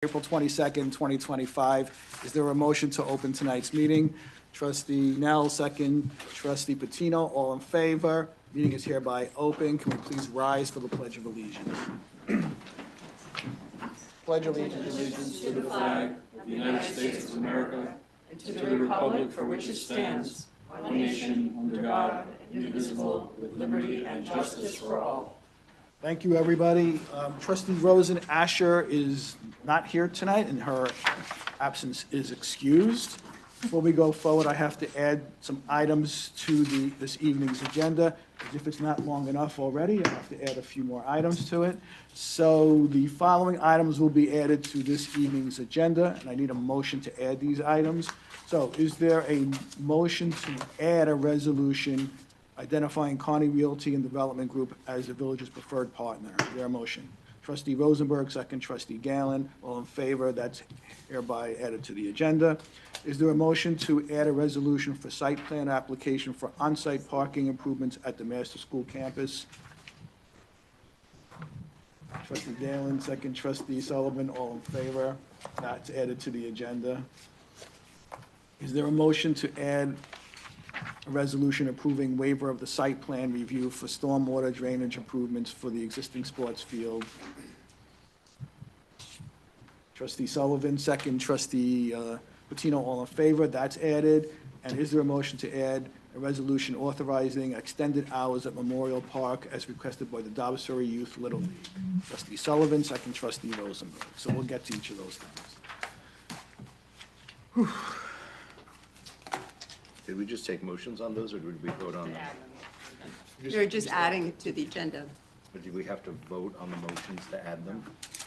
April 22nd, 2025. Is there a motion to open tonight's meeting? Trustee Nell, second. Trustee Patino, all in favor. Meeting is hereby open. Can we please rise for the Pledge of Allegiance? Pledge allegiance to the flag of the United States of America and to the republic for which it stands, one nation, under God, indivisible, with liberty and justice for all. Thank you, everybody. Trustee Rosen Asher is not here tonight, and her absence is excused. Before we go forward, I have to add some items to this evening's agenda. If it's not long enough already, I have to add a few more items to it. So the following items will be added to this evening's agenda, and I need a motion to add these items. So is there a motion to add a resolution identifying Kearney Realty and Development Group as the village's preferred partner? Is there a motion? Trustee Rosenberg, second. Trustee Galen, all in favor. That's hereby added to the agenda. Is there a motion to add a resolution for site plan application for on-site parking improvements at the Master School campus? Trustee Galen, second. Trustee Sullivan, all in favor. That's added to the agenda. Is there a motion to add a resolution approving waiver of the site plan review for stormwater drainage improvements for the existing sports field? Trustee Sullivan, second. Trustee Patino, all in favor. That's added. And is there a motion to add a resolution authorizing extended hours at Memorial Park as requested by the Dobbs Ferry Youth Little League? Trustee Sullivan, second. Trustee Rosenberg. So we'll get to each of those things. Whew. Did we just take motions on those, or did we vote on them? You're just adding it to the agenda. But do we have to vote on the motions to add them?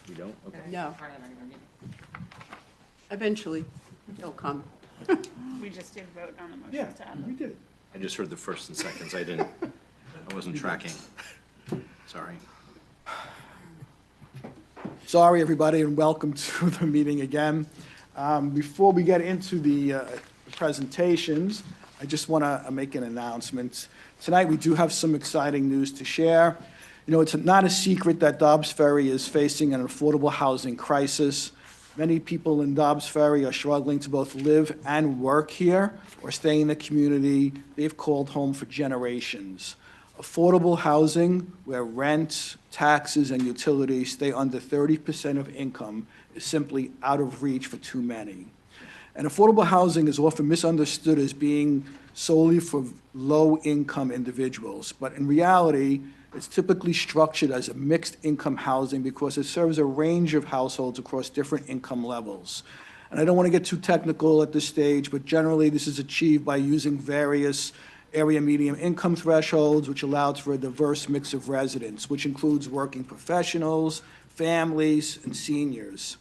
We don't? Okay. No. Eventually, they'll come. We just did vote on the Yeah, motions to add we them. did. I just heard the first and seconds. I wasn't tracking. Sorry. Sorry, everybody, and welcome to the meeting again. Before we get into the presentations, I just want to make an announcement. Tonight, we do have some exciting news to share. You know, it's not a secret that Dobbs Ferry is facing an affordable housing crisis. Many people in Dobbs Ferry are struggling to both live and work here or stay in the community they've called home for generations. Affordable housing, where rent, taxes, and utilities stay under 30% of income, is simply out of reach for too many. And affordable housing is often misunderstood as being solely for low-income individuals, but in reality, it's typically structured as a mixed-income housing because it serves a range of households across different income levels. And I don't want to get too technical at this stage, but generally this is achieved by using various area median income thresholds, which allows for a diverse mix of residents, which includes working professionals, families, and seniors.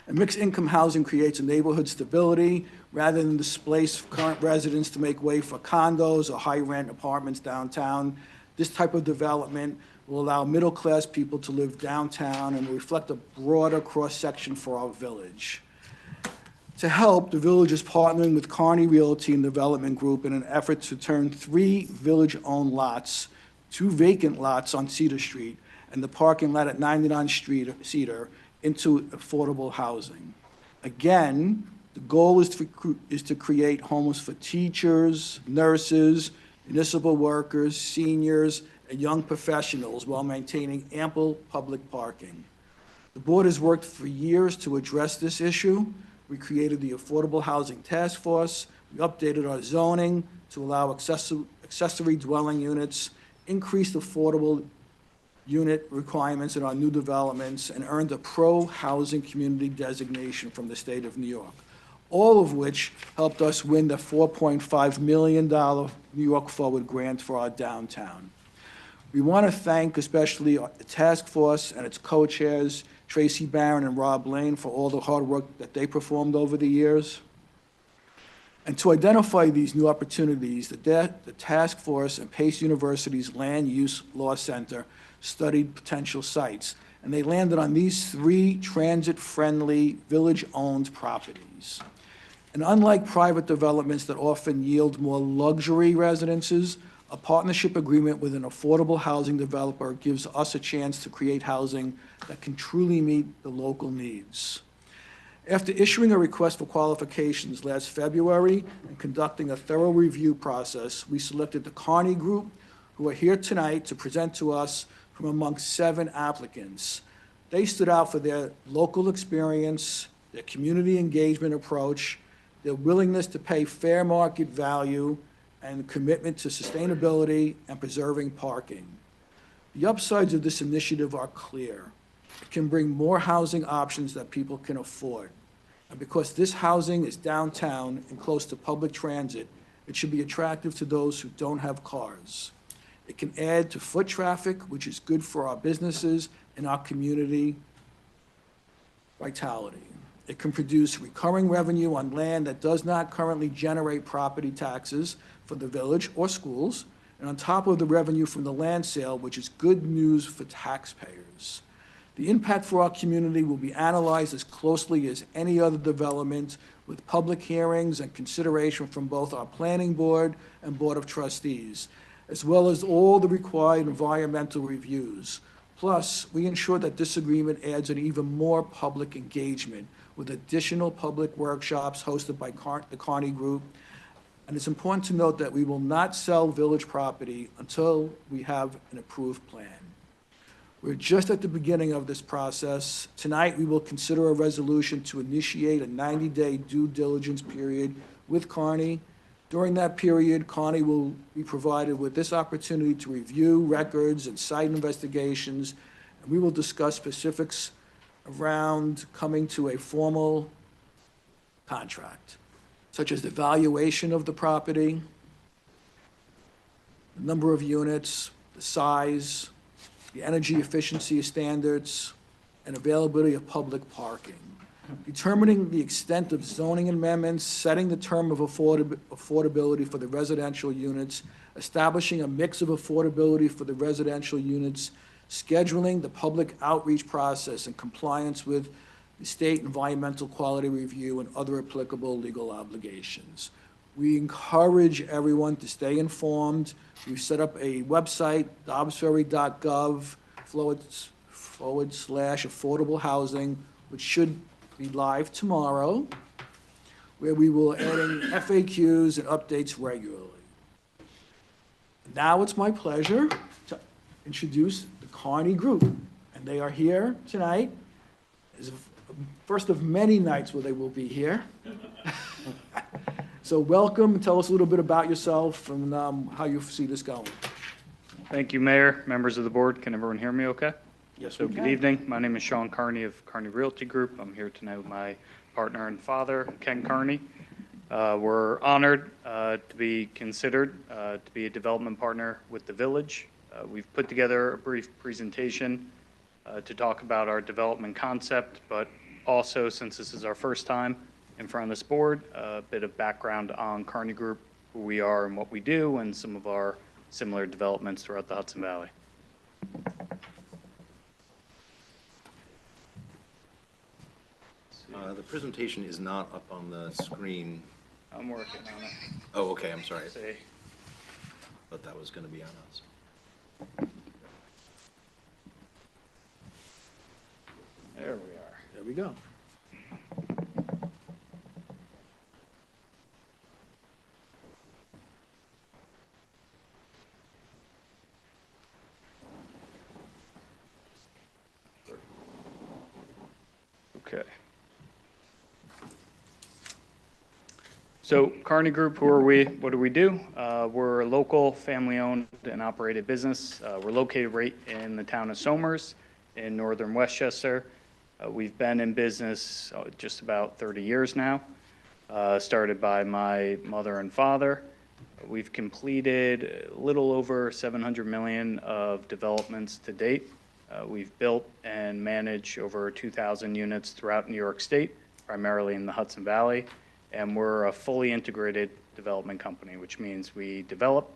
And mixed-income housing creates a neighborhood stability rather than displace current residents to make way for condos or high-rent apartments downtown. This type of development will allow middle-class people to live downtown and will reflect a broader cross-section for our village. To help, the village is partnering with Kearney Realty and Development Group in an effort to turn 3 village-owned lots, 2 vacant lots on Cedar Street, and the parking lot at 99th Street, Cedar, into affordable housing. Again, the goal is to create homes for teachers, nurses, municipal workers, seniors, and young professionals while maintaining ample public parking. The board has worked for years to address this issue. We created the Affordable Housing Task Force. We updated our zoning to allow accessory dwelling units, increased affordable unit requirements in our new developments, and earned a pro-housing community designation from the state of New York, all of which helped us win the $4.5 million New York Forward grant for our downtown. We want to thank especially the task force and its co-chairs, Tracy Barron and Rob Lane, for all the hard work that they performed over the years. And to identify these new opportunities, the task force and Pace University's Land Use Law Center studied potential sites, and they landed on these 3 transit-friendly, village-owned properties. And unlike private developments that often yield more luxury residences, A partnership agreement with an affordable housing developer gives us a chance to create housing that can truly meet the local needs. After issuing a request for qualifications last February and conducting a thorough review process, we selected the Carney Group, who are here tonight to present to us from amongst 7 applicants. They stood out for their local experience, their community engagement approach, their willingness to pay fair market value, and commitment to sustainability and preserving parking. The upsides of this initiative are clear. It can bring more housing options that people can afford. And because this housing is downtown and close to public transit, it should be attractive to those who don't have cars. It can add to foot traffic, which is good for our businesses and our community vitality. It can produce recurring revenue on land that does not currently generate property taxes for the village or schools, and on top of the revenue from the land sale, which is good news for taxpayers. The impact for our community will be analyzed as closely as any other development, with public hearings and consideration from both our planning board and board of trustees, as well as all the required environmental reviews. Plus, we ensure that this agreement adds an even more public engagement with additional public workshops hosted by the Carney Group. And it's important to note that we will not sell village property until we have an approved plan. We're just at the beginning of this process. Tonight, we will consider a resolution to initiate a 90-day due diligence period with Carney. During that period, Carney will be provided with this opportunity to review records and site investigations, and we will discuss specifics around coming to a formal contract, such as the valuation of the property, the number of units, the size, the energy efficiency standards, and availability of public parking. Determining the extent of zoning amendments, setting the term of affordability for the residential units, establishing a mix of affordability for the residential units, scheduling the public outreach process in compliance with the state environmental quality review and other applicable legal obligations. We encourage everyone to stay informed. We've set up a website, dobbsferry.gov/affordable housing, which should be live tomorrow, where we will add in FAQs and updates regularly. Now it's my pleasure to introduce the Carney Group, and they are here tonight. It's the first of many nights where they will be here. So welcome, tell us a little bit about yourself and how you see this going. Thank you, Mayor, members of the board. Can everyone hear me okay? Yes, So we good can. evening. My name is Sean Carney of Carney Realty Group. I'm here tonight with my partner and father, Ken Carney. We're honored to be considered to be a development partner with the village. We've put together a brief presentation to talk about our development concept, but also, since this is our first time in front of this board, a bit of background on Carney Group, who we are and what we do, and some of our similar developments throughout the Hudson Valley. The presentation is not up on the screen. I'm working on it. Oh, okay, I'm sorry. See. Thought that was going to be on us. There we are. There we go. Okay. So Carney Group, who are we? What do we do? We're a local family-owned and operated business. We're located right in the town of Somers in northern Westchester. We've been in business just about 30 years now, started by my mother and father. We've completed a little over 700 million of developments to date. We've built and managed over 2,000 units throughout New York State, primarily in the Hudson Valley. And we're a fully integrated development company, which means we develop,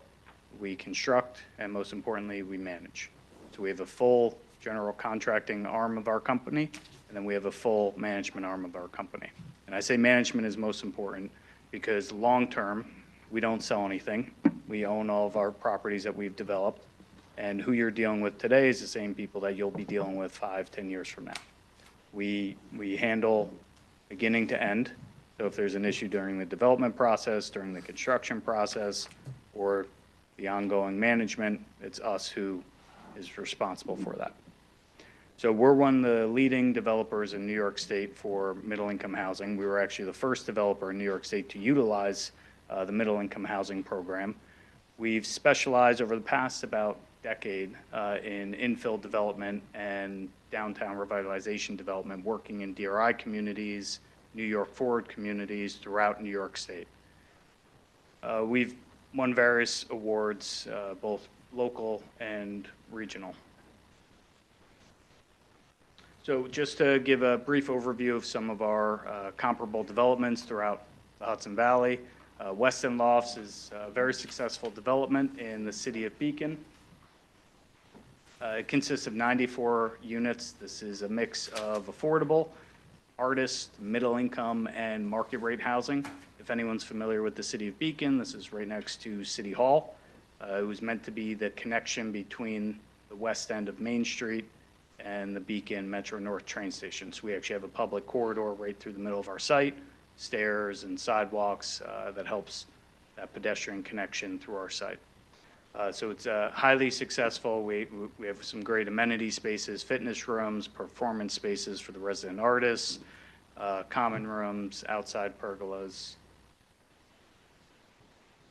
we construct, and most importantly, we manage. So we have a full general contracting arm of our company, and then we have a full management arm of our company. And I say management is most important because long-term, we don't sell anything. We own all of our properties that we've developed. And who you're dealing with today is the same people that you'll be dealing with 5, 10 years from now. We handle beginning to end. So if there's an issue during the development process, during the construction process, or the ongoing management, it's us who is responsible for that. So we're one of the leading developers in New York State for middle-income housing. We were actually the first developer in New York State to utilize the middle-income housing program. We've specialized over the past about decade in infill development and downtown revitalization development, working in DRI communities, New York forward communities throughout New York State. We've won various awards, both local and regional. So just to give a brief overview of some of our comparable developments throughout the Hudson Valley. Weston Lofts is a very successful development in the city of Beacon. It consists of 94 units. This is a mix of affordable, artist, middle income, and market rate housing. If anyone's familiar with the city of Beacon, this is right next to City Hall. It was meant to be the connection between the west end of Main Street and the Beacon Metro North train station. So we actually have a public corridor right through the middle of our site, stairs and sidewalks that helps that pedestrian connection through our site. So it's highly successful. We have some great amenity spaces, fitness rooms, performance spaces for the resident artists, common rooms, outside pergolas.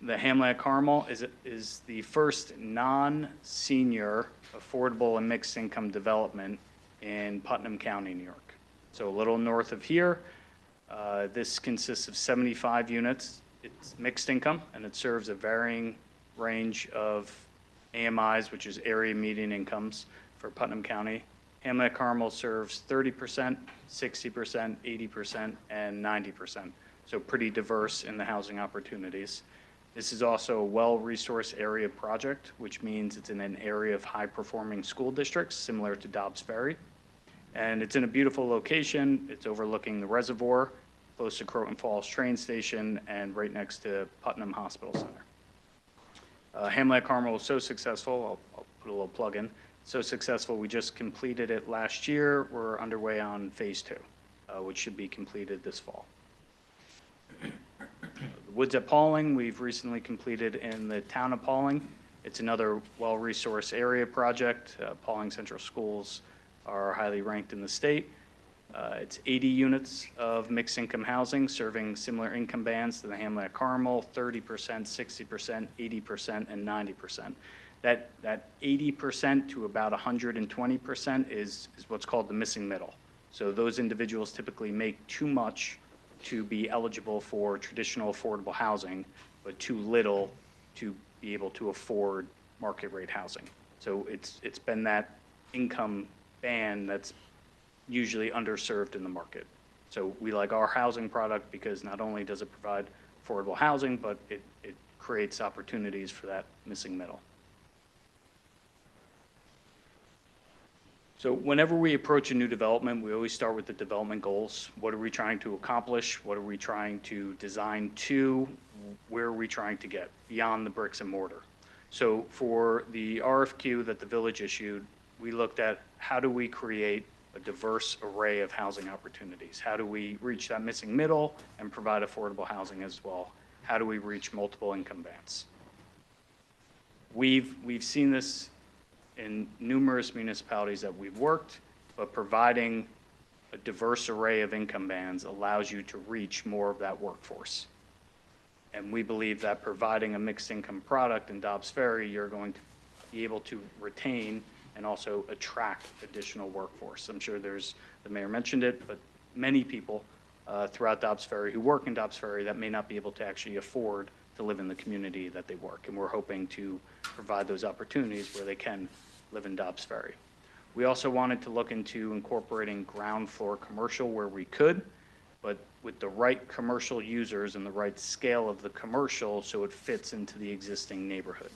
The Hamlet at Carmel is the first non-senior affordable and mixed income development in Putnam County, New York. So a little north of here. This consists of 75 units. It's mixed income, and it serves a varying range of AMIs, which is area median incomes for Putnam County. Hamlet at Carmel serves 30%, 60%, 80%, and 90%. So pretty diverse in the housing opportunities. This is also a well-resourced area project, which means it's in an area of high-performing school districts, similar to Dobbs Ferry. And it's in a beautiful location. It's overlooking the reservoir, close to Croton Falls train station, and right next to Putnam Hospital Center. Hamlet at Carmel was so successful, I'll put a little plug in, so successful we just completed it last year. We're underway on phase 2, which should be completed this fall. The Woods at Pauling, we've recently completed in the town of Pauling. It's another well-resourced area project. Pauling Central Schools are highly ranked in the state. It's 80 units of mixed income housing serving similar income bands to the Hamlet at Carmel, 30%, 60%, 80%, and 90%. That 80% to about 120% is what's called the missing middle. So those individuals typically make too much to be eligible for traditional affordable housing, but too little to be able to afford market rate housing. So it's been that income band that's usually underserved in the market. So we like our housing product because not only does it provide affordable housing, but it creates opportunities for that missing middle. So whenever we approach a new development, we always start with the development goals. What are we trying to accomplish? What are we trying to design to? Where are we trying to get beyond the bricks and mortar? So for the RFQ that the village issued, we looked at how do we create a diverse array of housing opportunities? How do we reach that missing middle and provide affordable housing as well? How do we reach multiple income bands? We've seen this in numerous municipalities that we've worked, but providing a diverse array of income bands allows you to reach more of that workforce. And we believe that providing a mixed income product in Dobbs Ferry, you're going to be able to retain and also attract additional workforce. I'm sure the mayor mentioned it, but many people throughout Dobbs Ferry who work in Dobbs Ferry that may not be able to actually afford to live in the community that they work. And we're hoping to provide those opportunities where they can live in Dobbs Ferry. We also wanted to look into incorporating ground floor commercial where we could, but with the right commercial users and the right scale of the commercial so it fits into the existing neighborhood.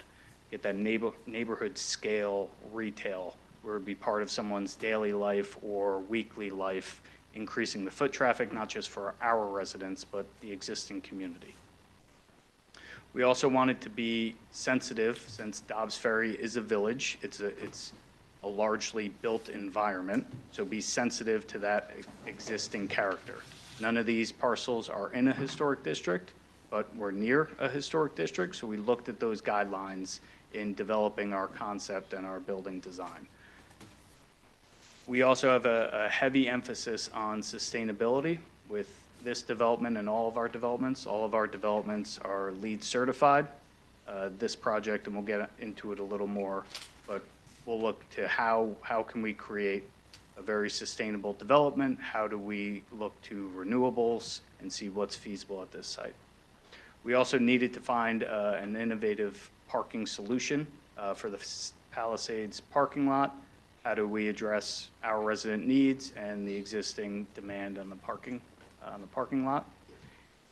Get that neighborhood scale retail where it would be part of someone's daily life or weekly life, increasing the foot traffic, not just for our residents, but the existing community. We also wanted to be sensitive, since Dobbs Ferry is a village, it's a largely built environment, so be sensitive to that existing character. None of these parcels are in a historic district, but we're near a historic district, so we looked at those guidelines in developing our concept and our building design. We also have a heavy emphasis on sustainability with this development and all of our developments. All of our developments are LEED certified. This project, and we'll get into it a little more, but we'll look to how can we create a very sustainable development? How do we look to renewables and see what's feasible at this site? We also needed to find an innovative parking solution for the Palisades parking lot. How do we address our resident needs and the existing demand on the parking lot?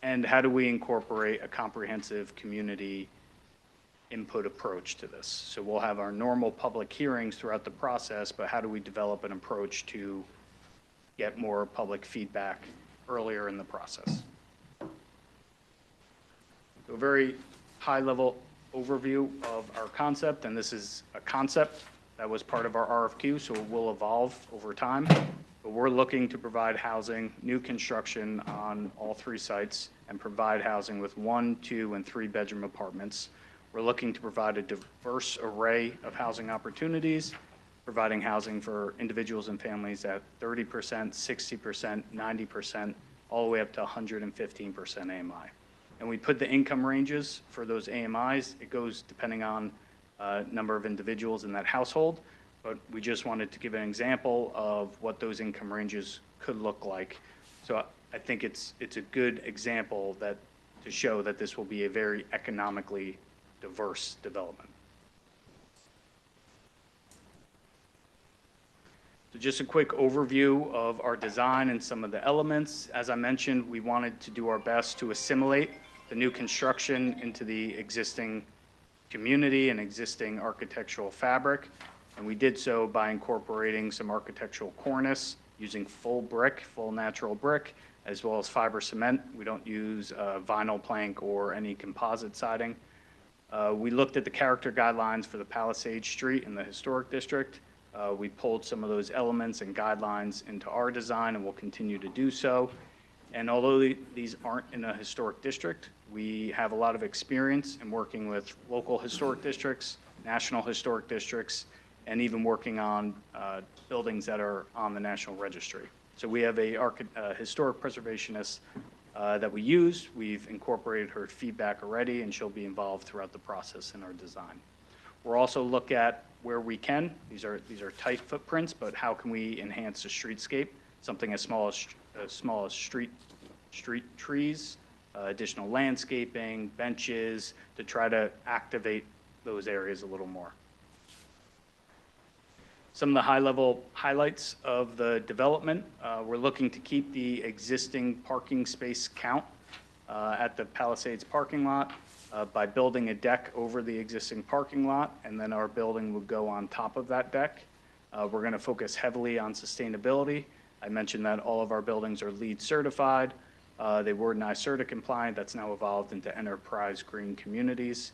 And how do we incorporate a comprehensive community input approach to this? So we'll have our normal public hearings throughout the process, but how do we develop an approach to get more public feedback earlier in the process? So a very high-level overview of our concept, and this is a concept that was part of our RFQ, so it will evolve over time. But we're looking to provide housing, new construction on all 3 sites, and provide housing with 1, 2, and 3-bedroom apartments. We're looking to provide a diverse array of housing opportunities, providing housing for individuals and families at 30%, 60%, 90%, all the way up to 115% AMI. And we put the income ranges for those AMIs. It goes depending on number of individuals in that household, but we just wanted to give an example of what those income ranges could look like. So I think it's a good example that to show that this will be a very economically diverse development. So just a quick overview of our design and some of the elements. As I mentioned, we wanted to do our best to assimilate the new construction into the existing community and existing architectural fabric. And we did so by incorporating some architectural cornice using full brick, full natural brick, as well as fiber cement. We don't use vinyl plank or any composite siding. We looked at the character guidelines for the Palisades Street in the historic district. We pulled some of those elements and guidelines into our design, and we'll continue to do so. And although these aren't in a historic district, we have a lot of experience in working with local historic districts, national historic districts, and even working on buildings that are on the National Registry. So we have a historic preservationist that we use. We've incorporated her feedback already, and she'll be involved throughout the process in our design. We'll also look at where we can. These are tight footprints, but how can we enhance the streetscape? Something as small as street trees, additional landscaping, benches, to try to activate those areas a little more. Some of the high-level highlights of the development. We're looking to keep the existing parking space count at the Palisades parking lot by building a deck over the existing parking lot, and then our building would go on top of that deck. We're going to focus heavily on sustainability. I mentioned that all of our buildings are LEED certified. They were NYSERDA compliant. That's now evolved into Enterprise Green Communities.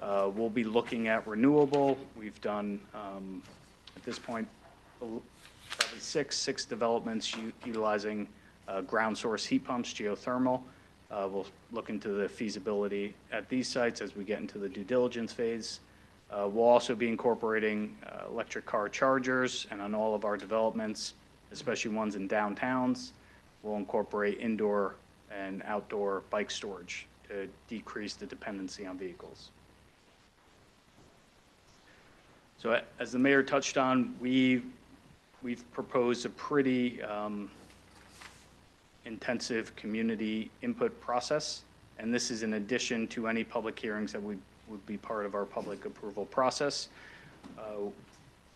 We'll be looking at renewable. We've done, at this point, probably six developments utilizing ground source heat pumps, geothermal. We'll look into the feasibility at these sites as we get into the due diligence phase. We'll also be incorporating electric car chargers, and on all of our developments, especially ones in downtowns, we'll incorporate indoor and outdoor bike storage to decrease the dependency on vehicles. So as the mayor touched on, we've proposed a pretty intensive community input process, and this is in addition to any public hearings that would be part of our public approval process.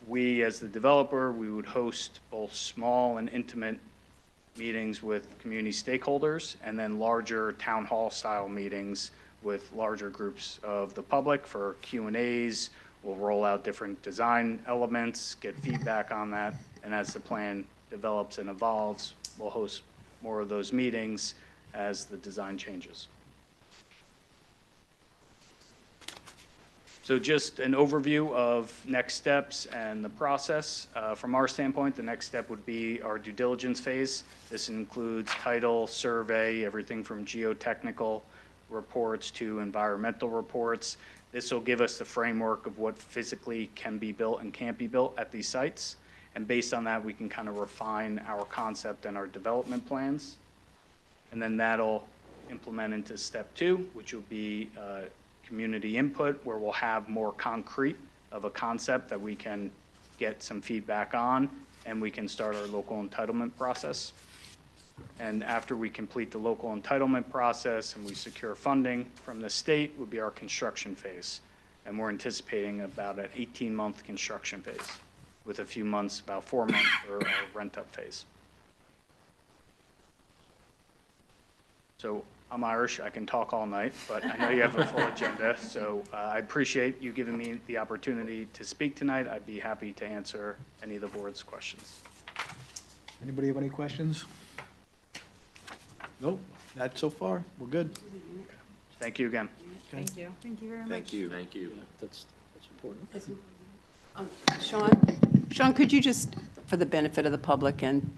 We, as the developer, we would host both small and intimate meetings with community stakeholders, and then larger town hall style meetings with larger groups of the public for Q&As. We'll roll out different design elements, get feedback on that, and as the plan develops and evolves, we'll host more of those meetings as the design changes. So just an overview of next steps and the process. From our standpoint, the next step would be our due diligence phase. This includes title, survey, everything from geotechnical reports to environmental reports. This will give us the framework of what physically can be built and can't be built at these sites. And based on that, we can kind of refine our concept and our development plans. And then that'll implement into step 2, which will be community input, where we'll have more concrete of a concept that we can get some feedback on, and we can start our local entitlement process. And after we complete the local entitlement process and we secure funding from the state, would be our construction phase. And we're anticipating about an 18-month construction phase, with a few months, about 4 months for our rent-up phase. So I'm Irish, I can talk all night, but I know you have a full agenda, so I appreciate you giving me the opportunity to speak tonight. I'd be happy to answer any of the board's questions. Anybody have any questions? Nope, not so far. We're good. Thank you again. Thank you. Thank you very much. Thank you. Thank you. That's important. Sean, could you just, for the benefit of the public and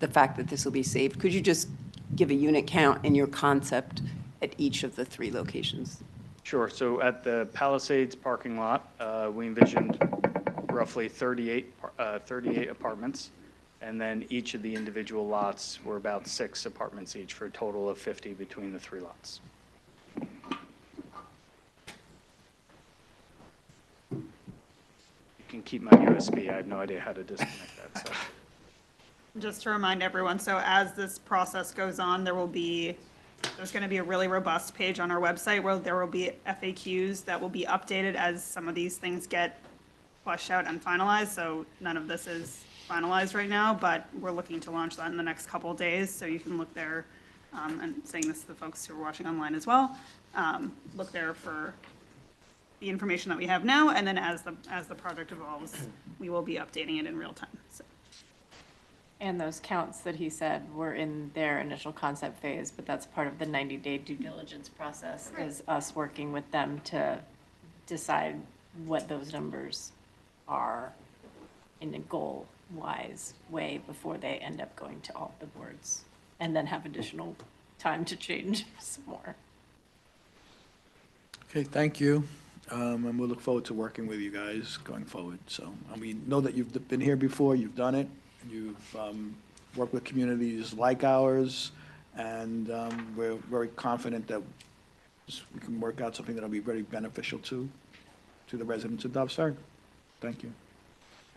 the fact that this will be saved, could you just give a unit count in your concept at each of the 3 locations? Sure, so at the Palisades parking lot, we envisioned roughly 38 apartments, and then each of the individual lots were about 6 apartments each, for a total of 50 between the 3 lots. You can keep my USB, I have no idea how to disconnect that, so. Just to remind everyone, so as this process goes on, there's going to be a really robust page on our website where there will be FAQs that will be updated as some of these things get fleshed out and finalized. So none of this is finalized right now, but we're looking to launch that in the next couple of days. So you can look there, and saying this to the folks who are watching online as well, look there for the information that we have now. And then as the project evolves, we will be updating it in real time. So. And those counts that he said were in their initial concept phase, but that's part of the 90-day due diligence process, is us working with them to decide what those numbers are in a goal-wise way before they end up going to all the boards, and then have additional time to change some more. Okay, thank you. And we'll look forward to working with you guys going forward. So, know that you've been here before, you've done it. You've worked with communities like ours, and we're very confident that we can work out something that'll be very beneficial to the residents of Dobbs-Ferry. Thank you.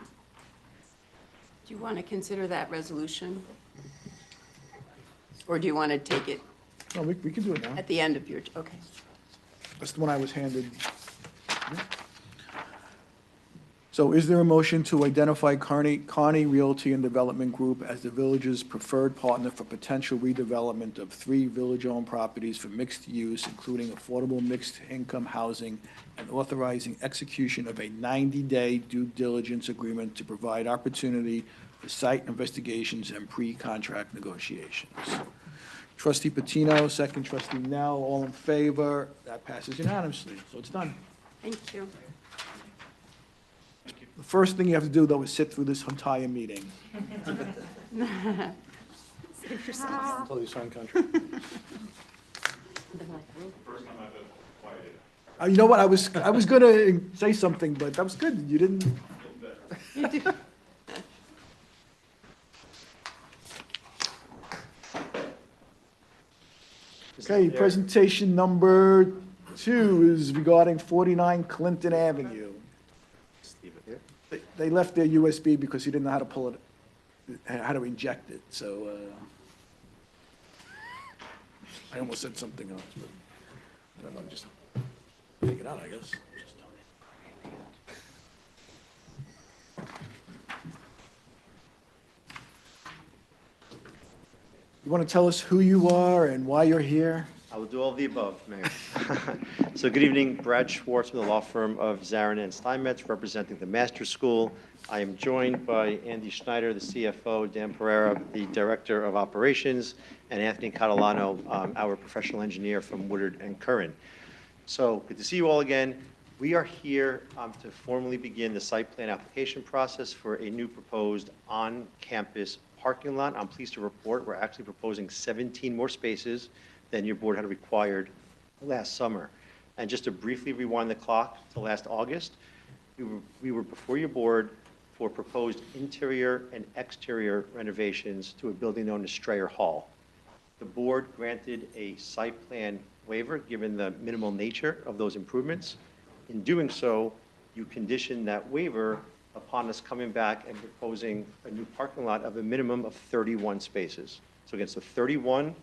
Do you want to consider that resolution? Or do you want to take it No, we can do it now. at the end of your, okay. That's the one I was handed. So is there a motion to identify Kearney Realty and Development Group as the village's preferred partner for potential redevelopment of 3 village-owned properties for mixed use, including affordable mixed-income housing, and authorizing execution of a 90-day due diligence agreement to provide opportunity for site investigations and pre-contract negotiations? Trustee Patino, second trustee Nell, all in favor. That passes unanimously, so it's done. Thank you. The first thing you have to do, though, is sit through this entire meeting. Until you sign contract. You know what, I was gonna say something, but that was good, you didn't. Okay, presentation number 2 is regarding 49 Clinton Avenue. They left their USB because he didn't know how to pull it, how to inject it, so, I almost said something else, but, I don't know, just take it out, I guess. You want to tell us who you are and why you're here? I will do all of the above, Mayor. So good evening, Brad Schwartz from the law firm of Zarin and Steinmetz, representing the Master School. I am joined by Andy Schneider, the CFO, Dan Pereira, the Director of Operations, and Anthony Catalano, our professional engineer from Woodard and Curran. So good to see you all again. We are here to formally begin the site plan application process for a new proposed on-campus parking lot. I'm pleased to report we're actually proposing 17 more spaces than your board had required last summer. And just to briefly rewind the clock to last August, we were before your board for proposed interior and exterior renovations to a building known as Strayer Hall. The board granted a site plan waiver given the minimal nature of those improvements. In doing so, you conditioned that waiver upon us coming back and proposing a new parking lot of a minimum of 31 spaces. So again, so 31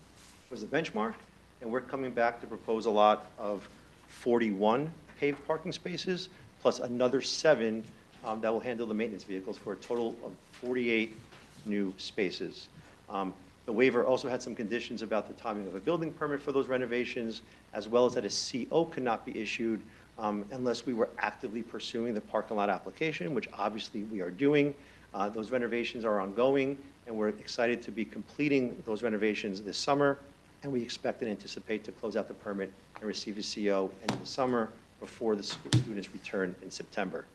was the benchmark, and we're coming back to propose a lot of 41 paved parking spaces, plus another 7 that will handle the maintenance vehicles for a total of 48 new spaces. The waiver also had some conditions about the timing of a building permit for those renovations, as well as that a CO could not be issued unless we were actively pursuing the parking lot application, which obviously we are doing. Those renovations are ongoing, and we're excited to be completing those renovations this summer, and we expect and anticipate to close out the permit and receive the CO in the summer before the students return in September.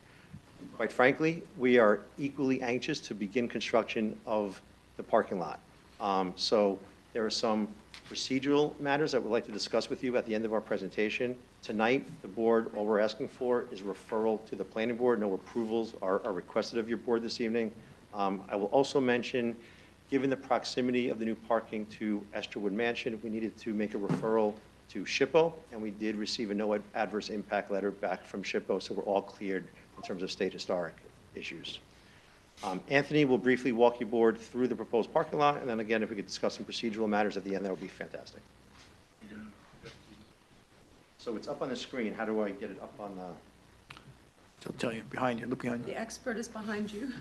Quite frankly, we are equally anxious to begin construction of the parking lot. So there are some procedural matters that we'd like to discuss with you at the end of our presentation. Tonight, the board, all we're asking for is referral to the planning board. No approvals are requested of your board this evening. I will also mention, given the proximity of the new parking to Esterwood Mansion, we needed to make a referral to SHPO, and we did receive a no adverse impact letter back from SHPO, so we're all cleared in terms of state historic issues. Anthony will briefly walk your board through the proposed parking lot, and then again, if we could discuss some procedural matters at the end, that would be fantastic. So it's up on the screen. How do I get it up on the? I'll tell you, behind you, look behind you. The expert is behind you.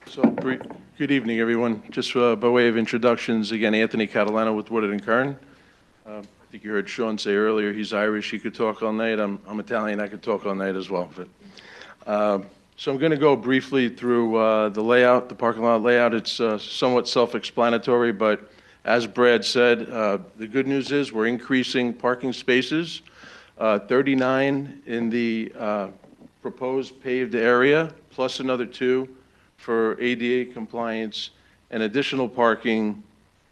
So, good evening, everyone. Just by way of introductions, again, Anthony Catalano with Woodard & Kern. I think you heard Sean say earlier, he's Irish, he could talk all night. I'm Italian, I could talk all night as well. But, so I'm going to go briefly through the layout, the parking lot layout. It's somewhat self-explanatory, but as Brad said, the good news is we're increasing parking spaces, 39 in the proposed paved area, plus another 2 for ADA compliance, and additional parking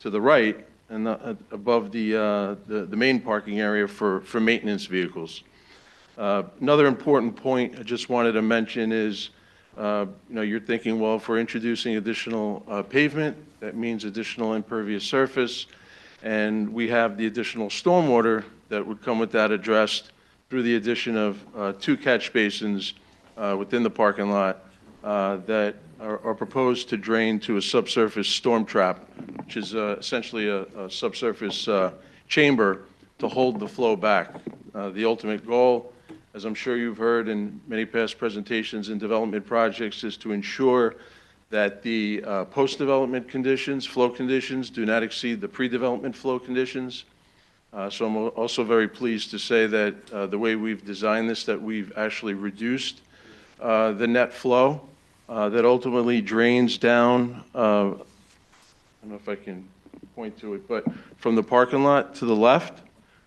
to the right and above the main parking area for maintenance vehicles. Another important point I just wanted to mention is, you're thinking, well, if we're introducing additional pavement, that means additional impervious surface, and we have the additional stormwater that would come with that addressed through the addition of 2 catch basins within the parking lot that are proposed to drain to a subsurface storm trap, which is essentially a subsurface chamber to hold the flow back. The ultimate goal, as I'm sure you've heard in many past presentations in development projects, is to ensure that the post-development conditions, flow conditions, do not exceed the pre-development flow conditions. So I'm also very pleased to say that the way we've designed this, that we've actually reduced the net flow that ultimately drains down, I don't know if I can point to it, but from the parking lot to the left,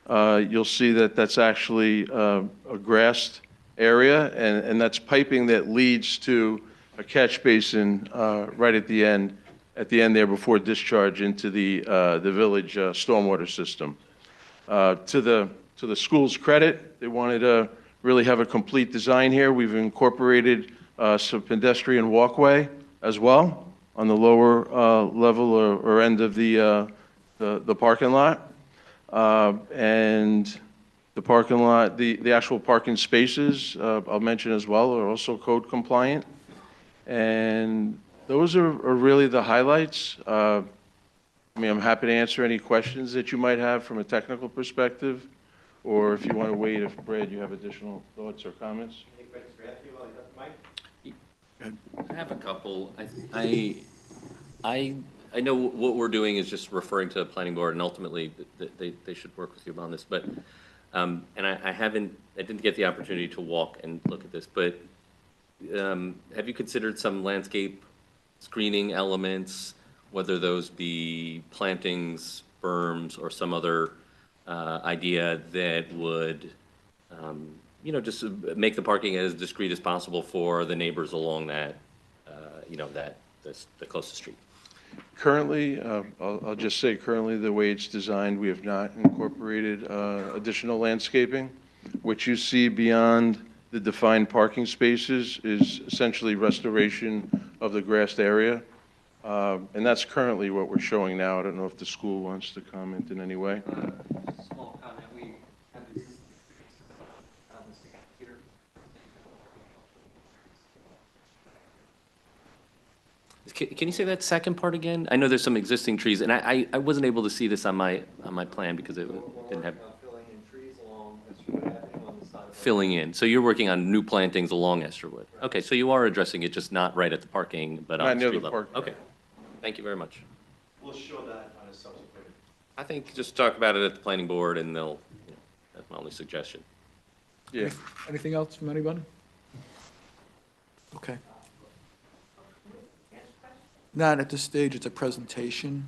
you'll see that that's actually a grassed area, and that's piping that leads to a catch basin right at the end there before discharge into the village stormwater system. To the school's credit, they wanted to really have a complete design here. We've incorporated some pedestrian walkway as well on the lower level or end of the parking lot. And the parking lot, the actual parking spaces, I'll mention as well, are also code compliant. And those are really the highlights. I mean, I'm happy to answer any questions that you might have from a technical perspective, or if you want to wait, if Brad, you have additional thoughts or comments. Any questions for Anthony while you got the mic? I have a couple. I know what we're doing is just referring to the planning board, and ultimately they should work with you on this. But and I didn't get the opportunity to walk and look at this. But have you considered some landscape screening elements, whether those be plantings, berms, or some other idea that would, just make the parking as discreet as possible for the neighbors along that, the closest street? Currently, I'll just say currently, the way it's designed, we have not incorporated additional landscaping. What you see beyond the defined parking spaces is essentially restoration of the grassed area. And that's currently what we're showing now. I don't know if the school wants to comment in any way. Small comment, we have this here. Can you say that second part again? I know there's some existing trees, and I wasn't able to see this on my plan because it didn't have. Filling in trees along Esterwood Avenue on the side of. Filling in. So you're working on new plantings along Esterwood? Okay, so you are addressing it, just not right at the parking, but Not on the near street the level? park. Okay, thank you very much. We'll show that on a subsequent. I think just talk about it at the planning board, and that's my only suggestion. Yeah. Anything else from anybody? Okay. Not at this stage, it's a presentation.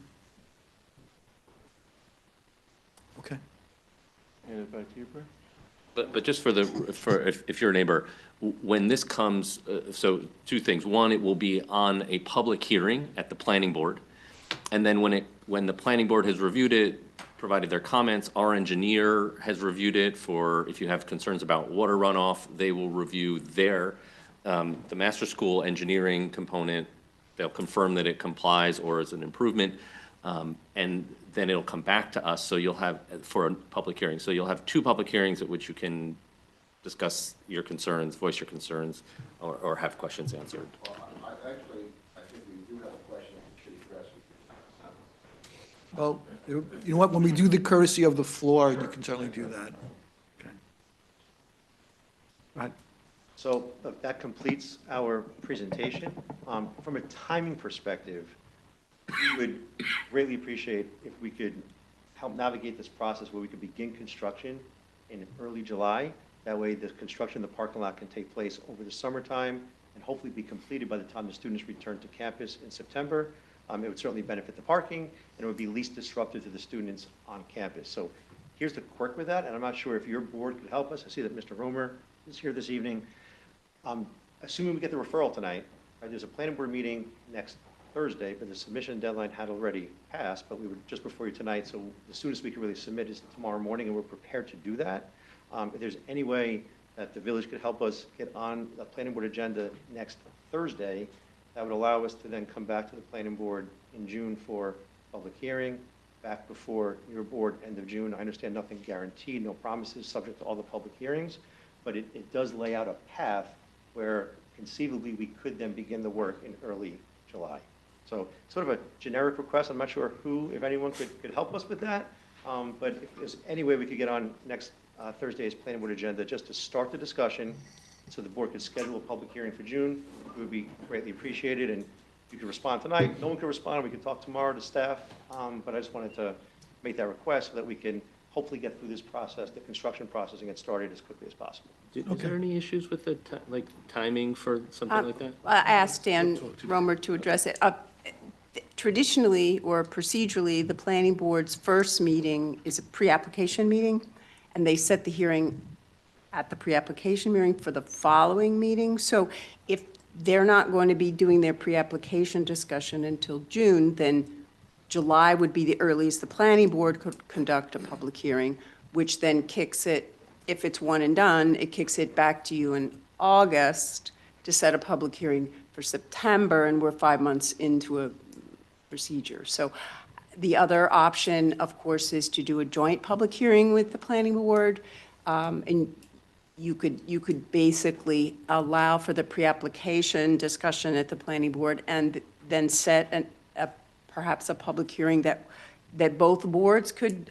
Okay. Hand it back to you, Brett. But just for if you're a neighbor, when this comes, so two things. One, it will be on a public hearing at the planning board. And then when the planning board has reviewed it, provided their comments, our engineer has reviewed it for, if you have concerns about water runoff, they will review the master school engineering component. They'll confirm that it complies or is an improvement. And then it'll come back to us, so you'll have, for a public hearing. So you'll have two public hearings at which you can discuss your concerns, voice your concerns, or have questions answered. Actually, I think we do have a question that should address with you. Well, you know what, when we do the courtesy of the floor, you can certainly do that. Okay. Go ahead. So that completes our presentation. From a timing perspective, we would greatly appreciate if we could help navigate this process where we could begin construction in early July. That way, the construction of the parking lot can take place over the summertime and hopefully be completed by the time the students return to campus in September. It would certainly benefit the parking, and it would be least disruptive to the students on campus. So here's the quirk with that, and I'm not sure if your board could help us. I see that Mr. Romer is here this evening. Assuming we get the referral tonight, right, there's a planning board meeting next Thursday, but the submission deadline had already passed, but we were just before you tonight, so the soonest we could really submit is tomorrow morning, and we're prepared to do that. If there's any way that the village could help us get on the planning board agenda next Thursday, that would allow us to then come back to the planning board in June for public hearing, back before your board end of June. I understand nothing guaranteed, no promises, subject to all the public hearings, but it does lay out a path where conceivably we could then begin the work in early July. So sort of a generic request. I'm not sure who, if anyone could help us with that. But if there's any way we could get on next Thursday's planning board agenda just to start the discussion so the board could schedule a public hearing for June, it would be greatly appreciated. And you could respond tonight. No one can respond. We can talk tomorrow to staff. But I just wanted to make that request so that we can hopefully get through this process, the construction process, and get started as quickly as possible. Is there any issues with the timing for something like that? I asked Dan Romer to address it. Traditionally or procedurally, the planning board's first meeting is a pre-application meeting, and they set the hearing at the pre-application hearing for the following meeting. So if they're not going to be doing their pre-application discussion until June, then July would be the earliest the planning board could conduct a public hearing, which then kicks it, if it's one and done, it kicks it back to you in August to set a public hearing for September, and we're 5 months into a procedure. So the other option, of course, is to do a joint public hearing with the planning board. And you could basically allow for the pre-application discussion at the planning board and then set perhaps a public hearing that both boards could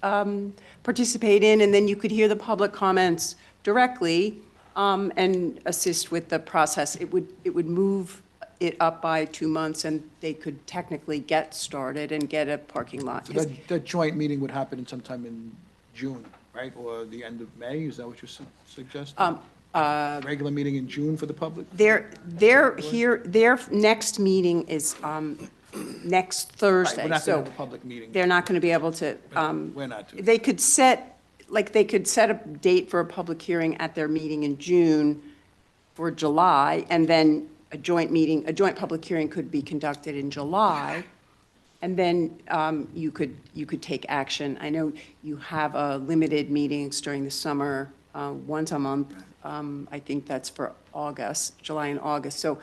participate in, and then you could hear the public comments directly and assist with the process. It would move it up by 2 months, and they could technically get started and get a parking lot. So that joint meeting would happen sometime in June, right? Or the end of May? Is that what you're suggesting? Regular meeting in June for the public? Their next meeting is next Right, Thursday, we're not going to so have a public meeting. they're not going to be able to, We're not doing. they could set, they could set a date for a public hearing at their meeting in June for July, and then a joint meeting, a joint public hearing could be conducted in July, and then you could take action. I know you have limited meetings during the summer, once a month. I think that's for August, July and August. So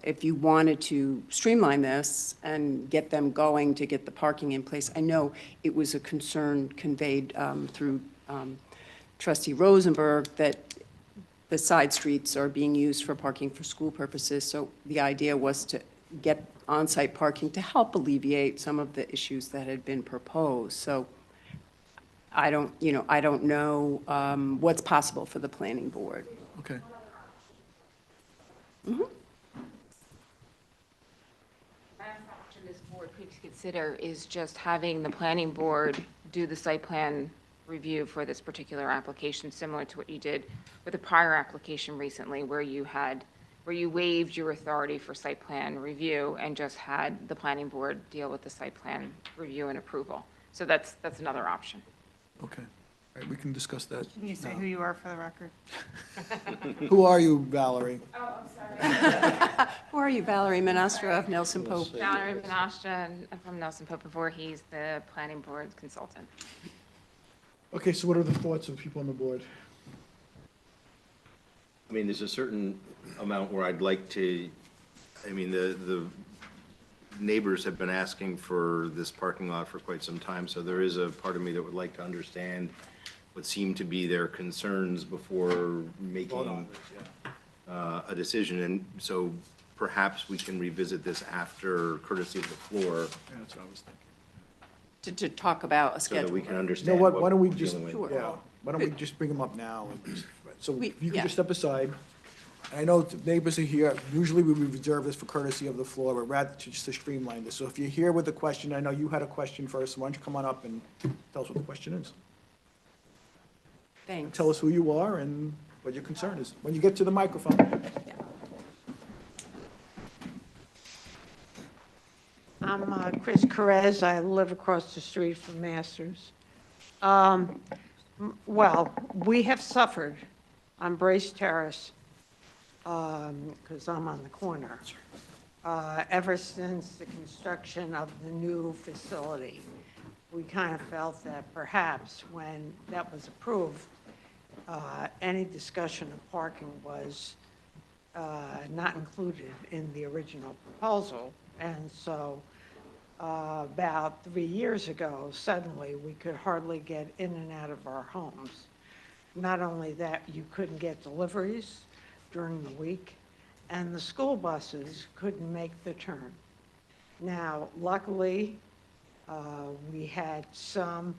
if you wanted to streamline this and get them going to get the parking in place, I know it was a concern conveyed through Trustee Rosenberg that the side streets are being used for parking for school purposes. So the idea was to get on-site parking to help alleviate some of the issues that had been proposed. So I don't know what's possible for the planning board. Okay. Option this board could consider is just having the planning board do the site plan review for this particular application, similar to what you did with a prior application recently, where you waived your authority for site plan review and just had the planning board deal with the site plan review and approval. So that's another option. Okay. All right, we can discuss that. Can you say who you are for the record? Who are you, Valerie? Oh, I'm sorry. Who are you, Valerie Menastra of Nelson Pope? Valerie Menastra from Nelson Pope before he's the planning board consultant. Okay, so what are the thoughts of people on the board? I mean, there's a certain amount where I'd like to, I mean, the neighbors have been asking for this parking lot for quite some time, so there is a part of me that would like to understand what seem to be their concerns before making a decision. And so perhaps we can revisit this after courtesy of the floor Yeah, that's what I was thinking. To talk about a so that schedule. we can You know understand what, what why don't we we're just, dealing with. Sure. yeah, why don't we just bring them up now? So We- if you can yeah. just step aside. I know the neighbors are here. Usually we would reserve this for courtesy of the floor, but rather just to streamline this. So if you're here with a question, I know you had a question first. Why don't you come on up and tell us what the question is? Thanks. Tell us who you are and what your concern is, when you get to the microphone. I'm Chris Perez. I live across the street from Masters. Well, we have suffered on Brace Terrace, because I'm on the corner, ever since the construction of the new facility. We kind of felt that perhaps when that was approved, any discussion of parking was not included in the original proposal. And so about 3 years ago, suddenly, we could hardly get in and out of our homes. Not only that, you couldn't get deliveries during the week, and the school buses couldn't make the turn. Now, luckily, we had some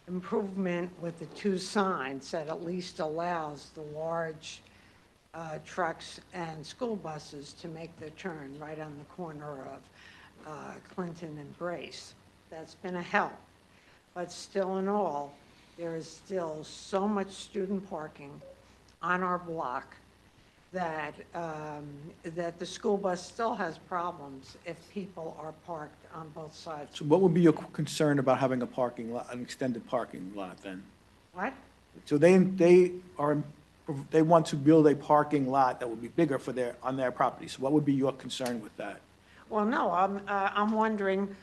improvement with the 2 signs that at least allows the large trucks and school buses to make the turn right on the corner of Clinton and Brace. That's been a help. But still in all, there is still so much student parking on our block that, that the school bus still has problems if people are parked on both sides. So what would be your concern about having a parking lot, an extended parking lot then? What? So they want to build a parking lot that would be bigger on their property. So what would be your concern with that? Well, no, I'm wondering,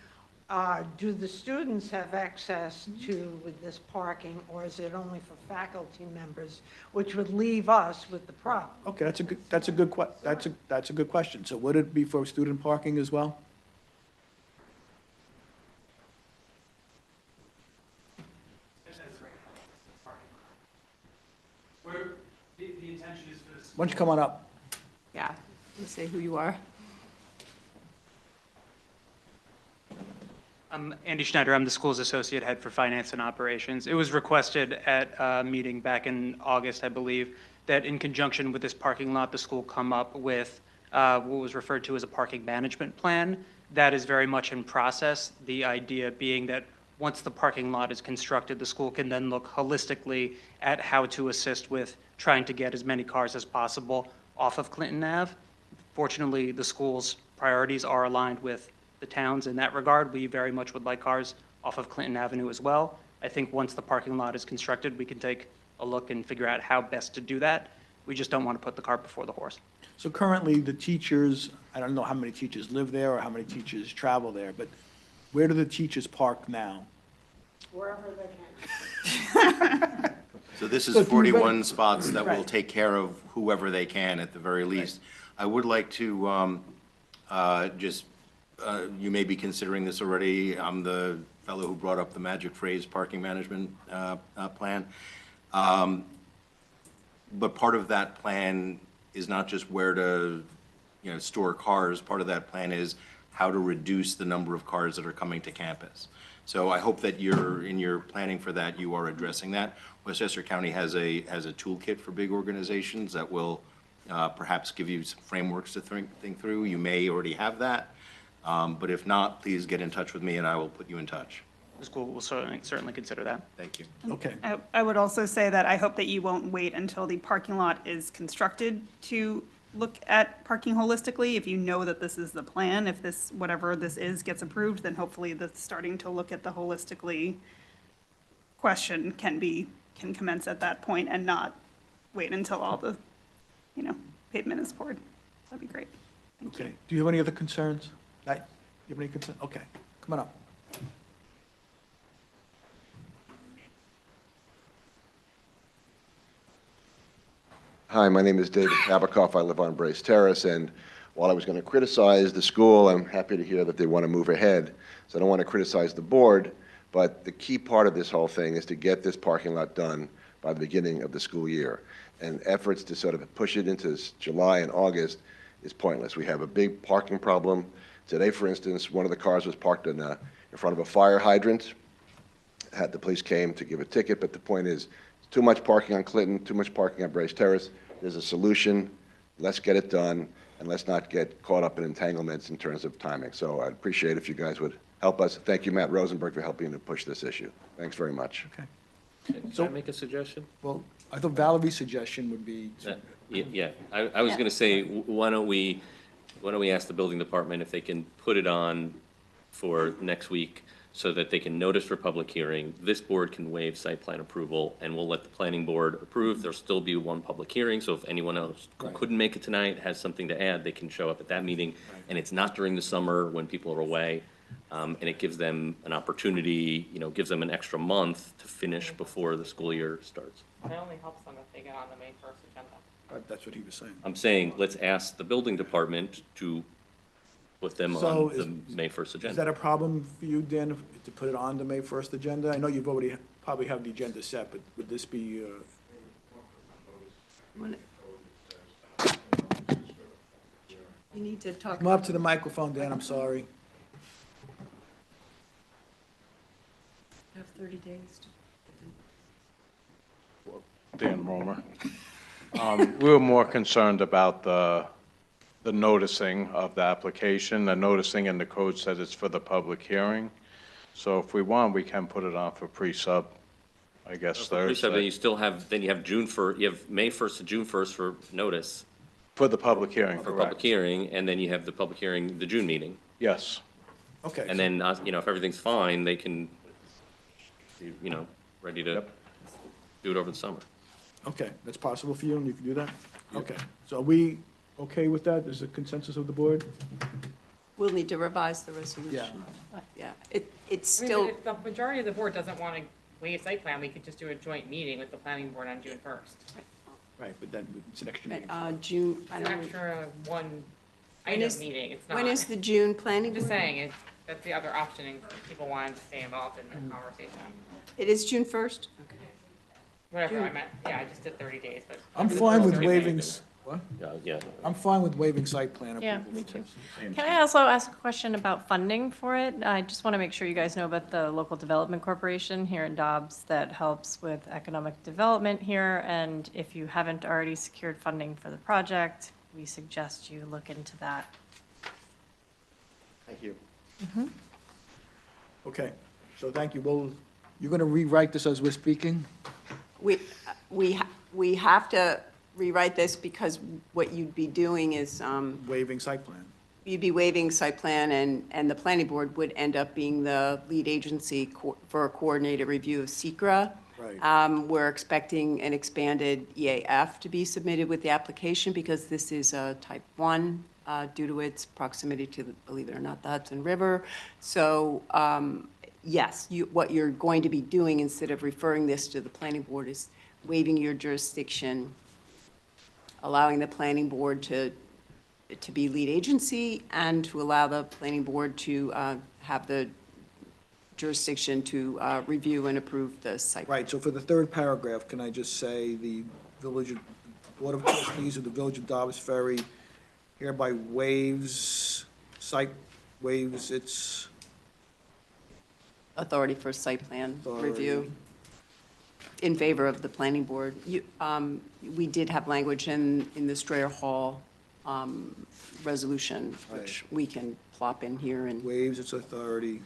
do the students have access to this parking, or is it only for faculty members, which would leave us with the problem? Okay, that's a good question. So would it be for student parking as well? The intention is for this. Why don't you come on up? Yeah, you say who you are. I'm Andy Schneider. I'm the school's associate head for finance and operations. It was requested at a meeting back in August, I believe, that in conjunction with this parking lot, the school come up with what was referred to as a parking management plan. That is very much in process. The idea being that once the parking lot is constructed, the school can then look holistically at how to assist with trying to get as many cars as possible off of Clinton Ave. Fortunately, the school's priorities are aligned with the town's in that regard. We very much would like cars off of Clinton Avenue as well. I think once the parking lot is constructed, we can take a look and figure out how best to do that. We just don't want to put the cart before the horse. So currently, the teachers, I don't know how many teachers live there or how many teachers travel there, but where do the teachers park now? Wherever they can. So this So is do we 41 spots that will Right. take care of whoever they can at the very least. I would like to you may be considering this already. I'm the fellow who brought up the magic phrase, parking management plan. But part of that plan is not just where to, store cars. Part of that plan is how to reduce the number of cars that are coming to campus. So I hope that in your planning for that, you are addressing that. Westchester County has a toolkit for big organizations that will perhaps give you some frameworks to think through. You may already have that, but if not, please get in touch with me and I will put you in touch. The school will certainly consider that. Thank you. Okay. I would also say that I hope that you won't wait until the parking lot is constructed to look at parking holistically. If you know that this is the plan, if this, whatever this is, gets approved, then hopefully the starting to look at the holistically question can commence at that point and not wait until all the, pavement is poured. That'd be great. Thank you. Okay. Do you have any other concerns? You have any concerns? Okay, come on up. Hi, my name is David Kabikoff. I live on Brace Terrace, and while I was going to criticize the school, I'm happy to hear that they want to move ahead. So I don't want to criticize the board, but the key part of this whole thing is to get this parking lot done by the beginning of the school year. And efforts to sort of push it into July and August is pointless. We have a big parking problem. Today, for instance, one of the cars was parked in front of a fire hydrant. The police came to give a ticket, but the point is, too much parking on Clinton, too much parking on Brace Terrace. There's a solution. Let's get it done, and let's not get caught up in entanglements in terms of timing. So I'd appreciate if you guys would help us. Thank you, Matt Rosenberg, for helping to push this issue. Thanks very much. Okay. Can I make a suggestion? Well, I thought Valerie's suggestion would be, Yeah, I was gonna say, why don't we ask the building department if they can put it on for next week so that they can notice for public hearing. This board can waive site plan approval, and we'll let the planning board approve. There'll still be one public hearing, so if anyone else who couldn't make it tonight has something to add, they can show up at that meeting. And it's not during the summer when people are away, and it gives them an opportunity, gives them an extra month to finish before the school year starts. It only helps them if they get on the May 1st agenda. that's what he was saying. I'm saying, let's ask the building department to put them So on the May 1st Is agenda. that a problem for you, Dan, to put it on the May 1st agenda? I know you've already probably have the agenda set, but would this be, You need to talk. come up to the microphone, Dan, I'm sorry. Have 30 days. Dan Romer. We were more concerned about the noticing of the application. The noticing in the code says it's for the public hearing. So if we want, we can put it on for pre-sub, I guess, So then Thursday. you still have, then you have you have May 1st to June 1st for notice, For the public hearing, for public correct. hearing, and then you have the public hearing, the June meeting. Yes. Okay. And then, if everything's fine, they can, ready to Yep. do it over the summer. Okay, that's possible for you, and you can do that? Okay, so are we okay with that? Is the consensus of the board? We'll need to revise the resolution. Yeah, it's still, If the majority of the board doesn't want to waive site plan, we could just do a joint meeting with the planning board on June 1st. Right, but then it's an extra meeting. June, I It's an don't know. extra one When item is- meeting, it's not. When is the June planning I'm just board? saying, that's the other option, if people wanted to stay involved in the conversation. It is June 1st? Whatever, I meant, I just did 30 days, but. I'm fine with waiving, what? Yeah. I'm fine with waiving site plan Yeah, approval. me too. Can I also ask a question about funding for it? I just want to make sure you guys know about the Local Development Corporation here in Dobbs that helps with economic development here. And if you haven't already secured funding for the project, we suggest you look into that. Thank you. Okay, So thank you. Well, you're going to rewrite this as we're speaking? We have to rewrite this because what you'd be doing is, Waiving site plan. you'd be waiving site plan, and the planning board would end up being the lead agency for a coordinated review of SECR. Right. We're expecting an expanded EAF to be submitted with the application because this is a type 1 due to its proximity to, believe it or not, the Hudson River. So, yes, what you're going to be doing instead of referring this to the planning board is waiving your jurisdiction, allowing the planning board to be lead agency and to allow the planning board to have the jurisdiction to review and approve the site. Right, so for the third paragraph, can I just say the Board of Trustees of the Village of Dobbs Ferry hereby waives its Authority for site plan Authority. review in favor of the planning board. We did have language in the Strayer Hall resolution, which we can plop in here and. waives its authority.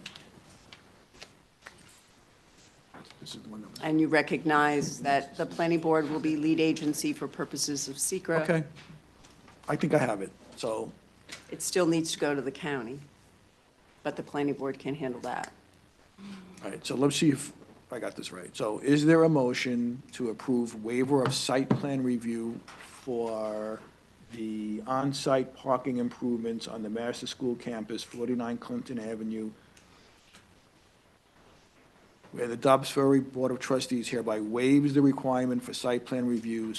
This is the one that was. And you recognize that the planning board will be lead agency for purposes of SECR. Okay. I think I have it, so, It still needs to go to the county, but the planning board can handle that. all right, so let's see if I got this right. So is there a motion to approve waiver of site plan review for the on-site parking improvements on the Master School campus, 49 Clinton Avenue, where the Dobbs Ferry Board of Trustees hereby waives the requirement for site plan review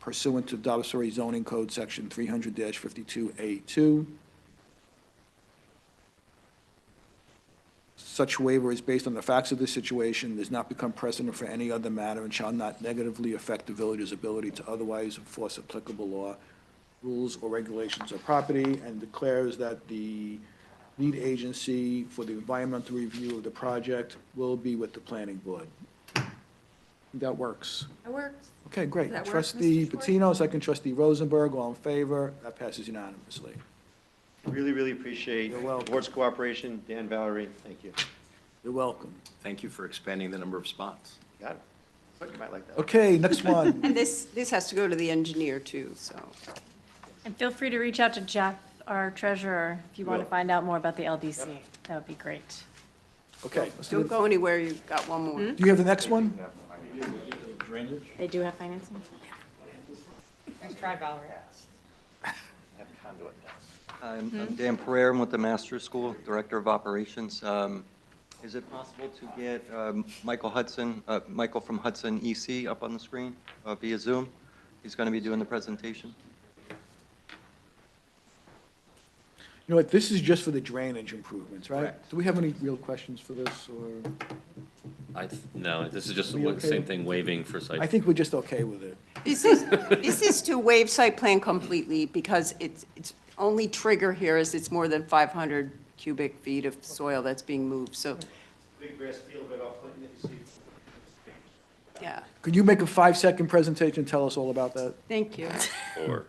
pursuant to Dobbs Ferry zoning code section 300-52A2. Such waiver is based on the facts of this situation, does not become precedent for any other matter, and shall not negatively affect the village's ability to otherwise enforce applicable law, rules, or regulations of property, and declares that the lead agency for the environmental review of the project will be with the planning board. That works. That works. Okay, great. Does that work, Trustee Mr. Schwartz? Patino, second trustee Rosenberg, all in favor. That passes unanimously. Really, really appreciate You're the welcome. board's cooperation. Dan, Valerie, thank you. You're welcome. Thank you for expanding the number of spots. Got it. Thought you might like that. Okay, next one. And this has to go to the engineer too, so. And feel free to reach out to Jeff, our treasurer, if you want to find out more about the LDC. That would be great. Okay. let's do Don't it. go anywhere, you've got one more. Do you have the next one? They do have financing? Let's try Valerie. I'm Dan Pereira, I'm with the Master School, Director of Operations. Is it possible to get Michael from Hudson EC up on the screen via Zoom? He's going to be doing the presentation. You know what, this is just for the drainage improvements, right? Correct. Do we have any real questions for this, or? No, this is just We the okay? same thing, waiving for I site. think we're just okay with it. This is to waive site plan completely because it's only trigger here is it's more than 500 cubic feet of soil that's being moved, so, Big grass field right off Clinton, that you see. yeah, Could you make a 5-second presentation, tell us all about that? thank you. Or,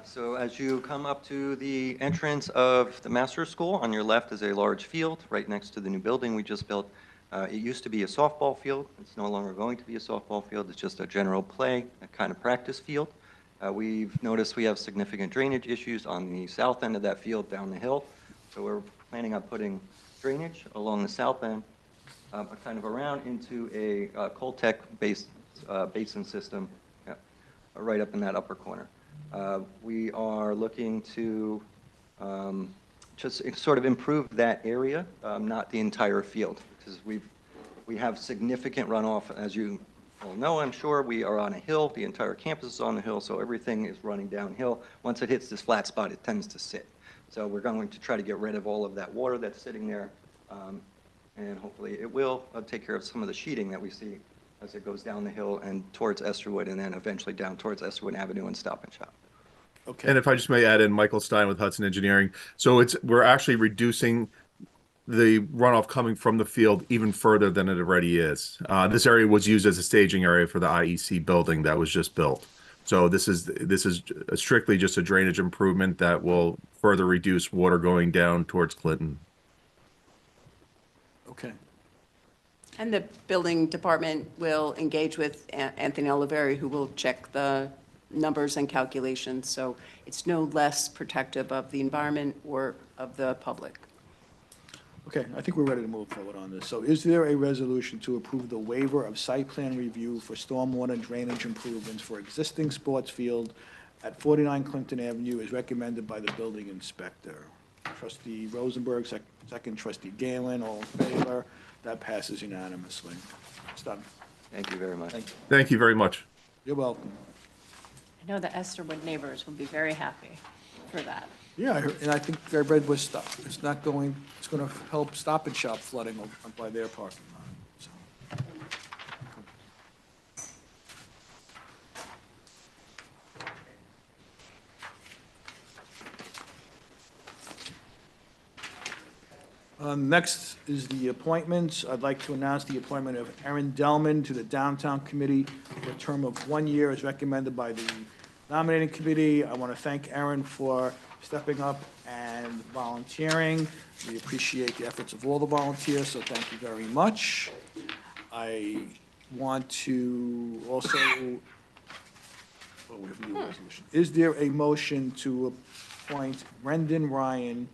So as you come up to the entrance of the Master School, on your left is a large field right next to the new building we just built. It used to be a softball field. It's no longer going to be a softball field. It's just a general play, a kind of practice field. We've noticed we have significant drainage issues on the south end of that field down the hill. So we're planning on putting drainage along the south end, kind of around into a Coltech-based basin system, right up in that upper corner. We are looking to just sort of improve that area, not the entire field, because we have significant runoff. As you all know, I'm sure, we are on a hill. The entire campus is on the hill, so everything is running downhill. Once it hits this flat spot, it tends to sit. So we're going to try to get rid of all of that water that's sitting there, and hopefully it will take care of some of the sheeting that we see as it goes down the hill and towards Esterwood, and then eventually down towards Esterwood Avenue and Stop and Shop. Okay. And if I just may add in, Michael Stein with Hudson Engineering. So we're actually reducing the runoff coming from the field even further than it already is. This area was used as a staging area for the IEC building that was just built. So this is strictly just a drainage improvement that will further reduce water going down towards Clinton. Okay. And the building department will engage with Anthony Oliveri, who will check the numbers and calculations, so it's no less protective of the environment or of the public. Okay, I think we're ready to move forward on this. So is there a resolution to approve the waiver of site plan review for stormwater drainage improvements for existing sports field at 49 Clinton Avenue as recommended by the building inspector? Trustee Rosenberg, second trustee Galen, all in favor. That passes unanimously. It's done. Thank you very much. Thank you. Thank you very much. You're welcome. I know the Esterwood neighbors will be very happy for that. Yeah, and I think I read was stop. It's not going, it's going to help Stop and Shop flooding by their parking lot. So. Next is the appointments. I'd like to announce the appointment of Erin Delman to the Downtown Committee for a term of 1 year as recommended by the nominating committee. I want to thank Erin for stepping up and volunteering. We appreciate the efforts of all the volunteers, so thank you very much. I want to also, we have a new resolution. Is there a motion to appoint Brendan Ryan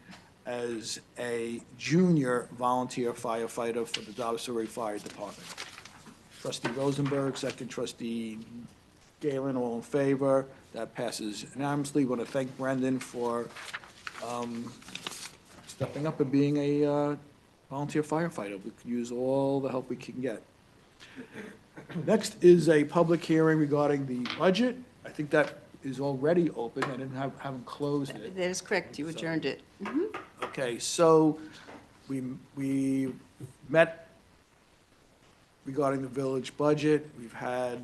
as a junior volunteer firefighter for the Dobbs-Surrey Fire Department? Trustee Rosenberg, second trustee Galen, all in favor. That passes unanimously. Want to thank Brendan for stepping up and being a volunteer firefighter. We could use all the help we can get. Next is a public hearing regarding the budget. I think that is already open. I didn't haven't closed it. That is correct, you adjourned it. Okay, so we met regarding the village budget. We've had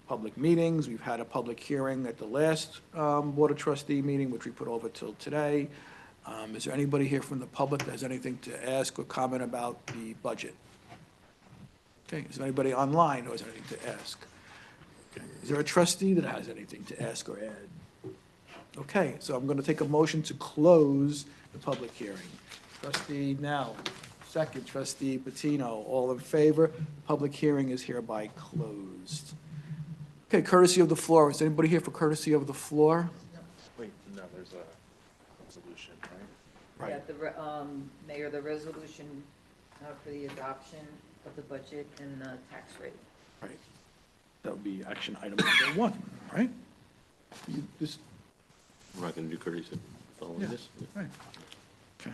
public meetings. We've had a public hearing at the last Board of Trustee meeting, which we put over till today. Is there anybody here from the public that has anything to ask or comment about the budget? Okay, is there anybody online who has anything to ask? Okay. Is there a trustee that has anything to ask or add? Okay, so I'm going to take a motion to close the public hearing. Trustee Now, second trustee Patino, all in favor? Public hearing is hereby closed. Okay, courtesy of the floor. Is anybody here for courtesy of the floor? Wait, no, there's a resolution, right? Right. Yeah, Mayor, the resolution for the adoption of the budget and the tax rate. Right. That would be action item number 1, right? You just, We're not going to do courtesy following yeah, this? right. Okay.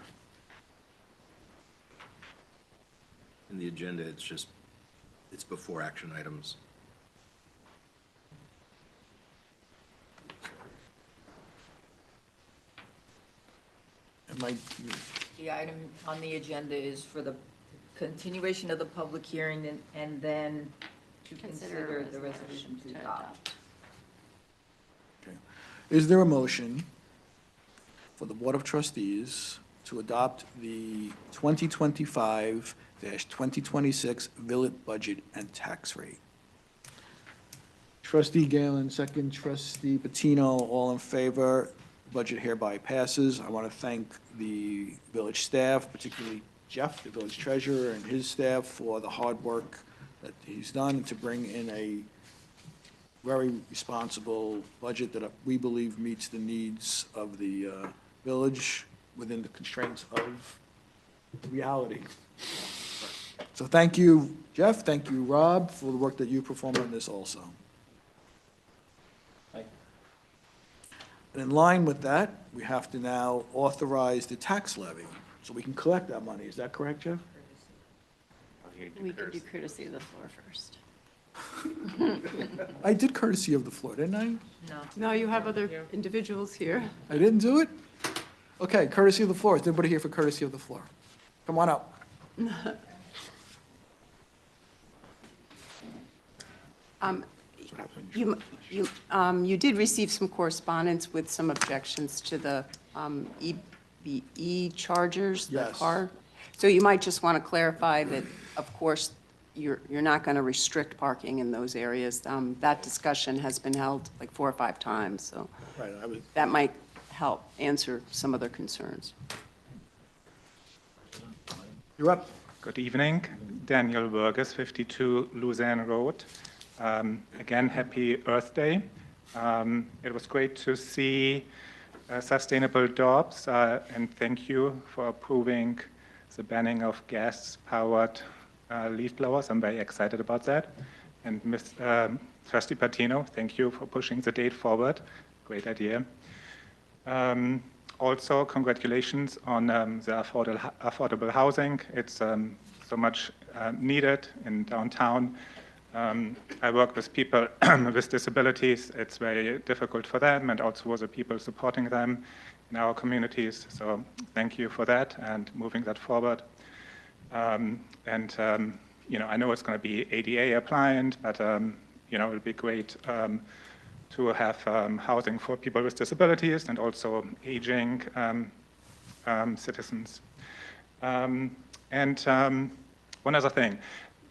In the agenda, it's before action items. Am I, The item on the agenda is for the continuation of the public hearing and then to consider the resolution to adopt. okay. Is there a motion for the Board of Trustees to adopt the 2025-2026 village budget and tax rate? Trustee Galen, second trustee Patino, all in favor. Budget hereby passes. I want to thank the village staff, particularly Jeff, the village treasurer, and his staff for the hard work that he's done to bring in a very responsible budget that we believe meets the needs of the village within the constraints of reality. So thank you, Jeff. Thank you, Rob, for the work that you performed on this also. And in line with that, we have to now authorize the tax levy, so we can collect that money. Is that correct, Jeff? We can do courtesy of the floor first. I did courtesy of the floor, didn't I? No. No, you have other individuals here. I didn't do it? Okay, courtesy of the floor. Is anybody here for courtesy of the floor? Come on up. You did receive some correspondence with some objections to the e-chargers, the Yes. car. So you might just want to clarify that, of course, you're not going to restrict parking in those areas. That discussion has been held like 4 or 5 times, so Right, I was, that might help answer some of their concerns. You're up. Good evening. Daniel Burgess, 52 Luzerne Road. Again, happy Earth Day. It was great to see sustainable jobs, and thank you for approving the banning of gas-powered leaf blowers. I'm very excited about that. And Trustee Patino, thank you for pushing the date forward. Great idea. Also, congratulations on the affordable housing. It's so much needed in downtown. I work with people with disabilities. It's very difficult for them and also for the people supporting them in our communities. So thank you for that and moving that forward. You know, I know it's going to be ADA appliant, but you know, it'll be great to have housing for people with disabilities and also aging citizens. One other thing,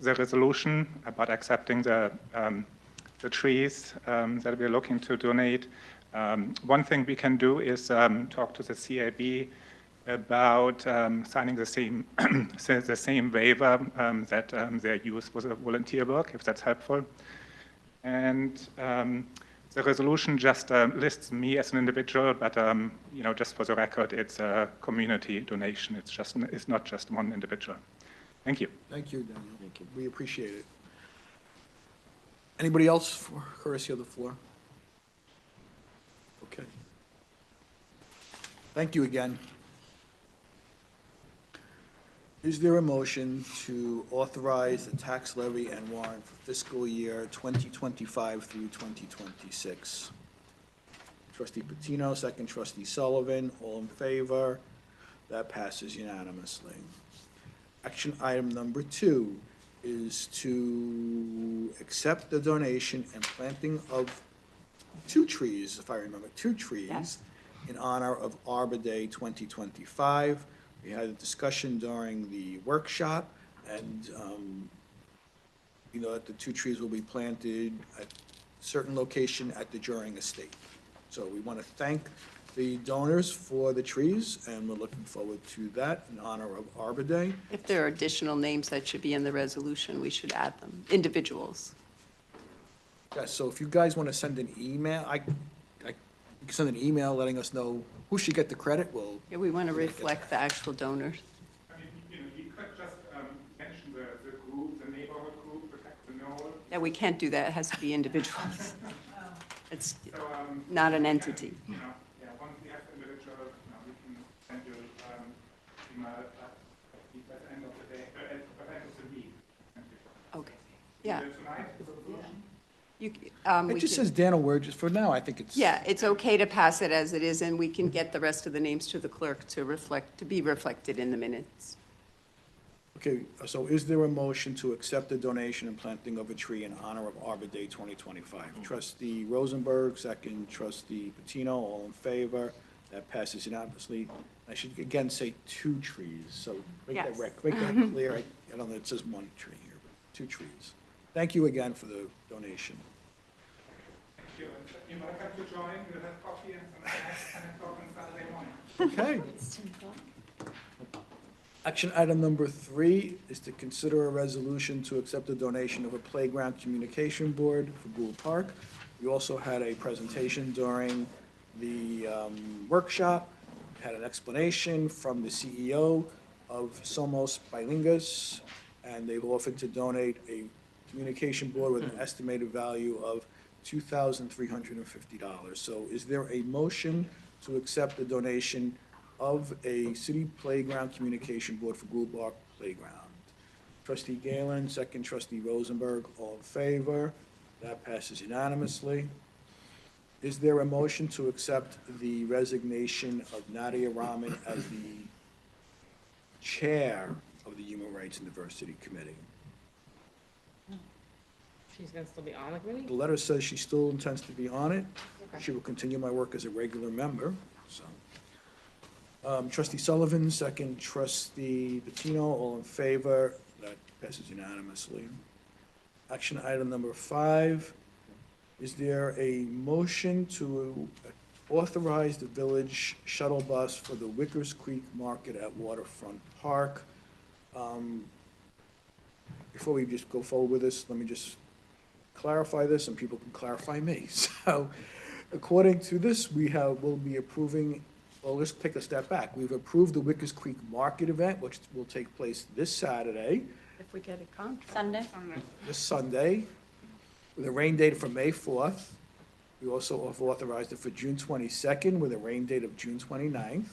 the resolution about accepting the trees that we're looking to donate. One thing we can do is talk to the CAB about signing the same the same waiver that they use for the volunteer work, if that's helpful. And the resolution just lists me as an individual, but you know, just for the record, it's a community donation. It's not just one individual. Thank you. Thank you, Daniel. Thank you. We appreciate it. Anybody else for courtesy of the floor? Okay. Thank you again. Is there a motion to authorize the tax levy and warrant for fiscal year 2025 through 2026? Trustee Patino, second trustee Sullivan, all in favor? That passes unanimously. Action item number 2 is to accept the donation and planting of 2 trees, if I remember, 2 trees, Yes. in honor of Arbor Day 2025. We had a discussion during the workshop, and, you know, that the 2 trees will be planted at a certain location at the Juring Estate. So we want to thank the donors for the trees, and we're looking forward to that in honor of Arbor Day. If there are additional names that should be in the resolution, we should add them, individuals. Yeah, so if you guys want to send an email, you can send an email letting us know who should get the credit. Well, Yeah, we want to reflect the actual donors. I mean, you know, you could just mention the group, the neighborhood group, Protect the Knoll. Yeah, we can't do that. It has to be individuals. It's not an entity. You know, yeah, once we have individual, you know, we can send you email at the end of the day, at the end of the week. Okay, yeah. Tonight, It just says Dan O'Wurgis. For now, I think it's. Yeah, it's okay to pass it as it is, and we can get the rest of the names to the clerk to reflect, to be reflected in the minutes. Okay, so is there a motion to accept the donation and planting of a tree in honor of Arbor Day 2025? Trustee Rosenberg, second trustee Patino, all in favor. That passes unanimously. I should again say 2 trees, so make that, Yes. make that clear. I don't know, it says 1 tree here, but 2 trees. Thank you again for the donation. Thank you. You're welcome to join. We'll have coffee and some snacks and talk on Saturday morning. Okay. Action item number 3 is to consider a resolution to accept a donation of a playground communication board for Gould Park. We also had a presentation during the workshop, had an explanation from the CEO of Somos Bilingas, and they've offered to donate a communication board with an estimated value of $2,350. So is there a motion to accept the donation of a city playground communication board for Gould Park Playground? Trustee Galen, second trustee Rosenberg, all in favor? That passes unanimously. Is there a motion to accept the resignation of Nadia Rahman as the chair of the Human Rights and Diversity Committee? She's going to still be on the committee? The letter says she still intends to be on it. She will continue my work as a regular member, so. Trustee Sullivan, second trustee Patino, all in favor. That passes unanimously. Action item number 5. Is there a motion to authorize the village shuttle bus for the Wickers Creek Market at Waterfront Park? Before we just go forward with this, let me just clarify this, and people can clarify me. So, according to this, we'll be approving, well, let's take a step back. We've approved the Wickers Creek Market event, which will take place this Saturday, If we get a contract. Sunday? this Sunday, with a rain date for May 4th. We also have authorized it for June 22nd with a rain date of June 29th.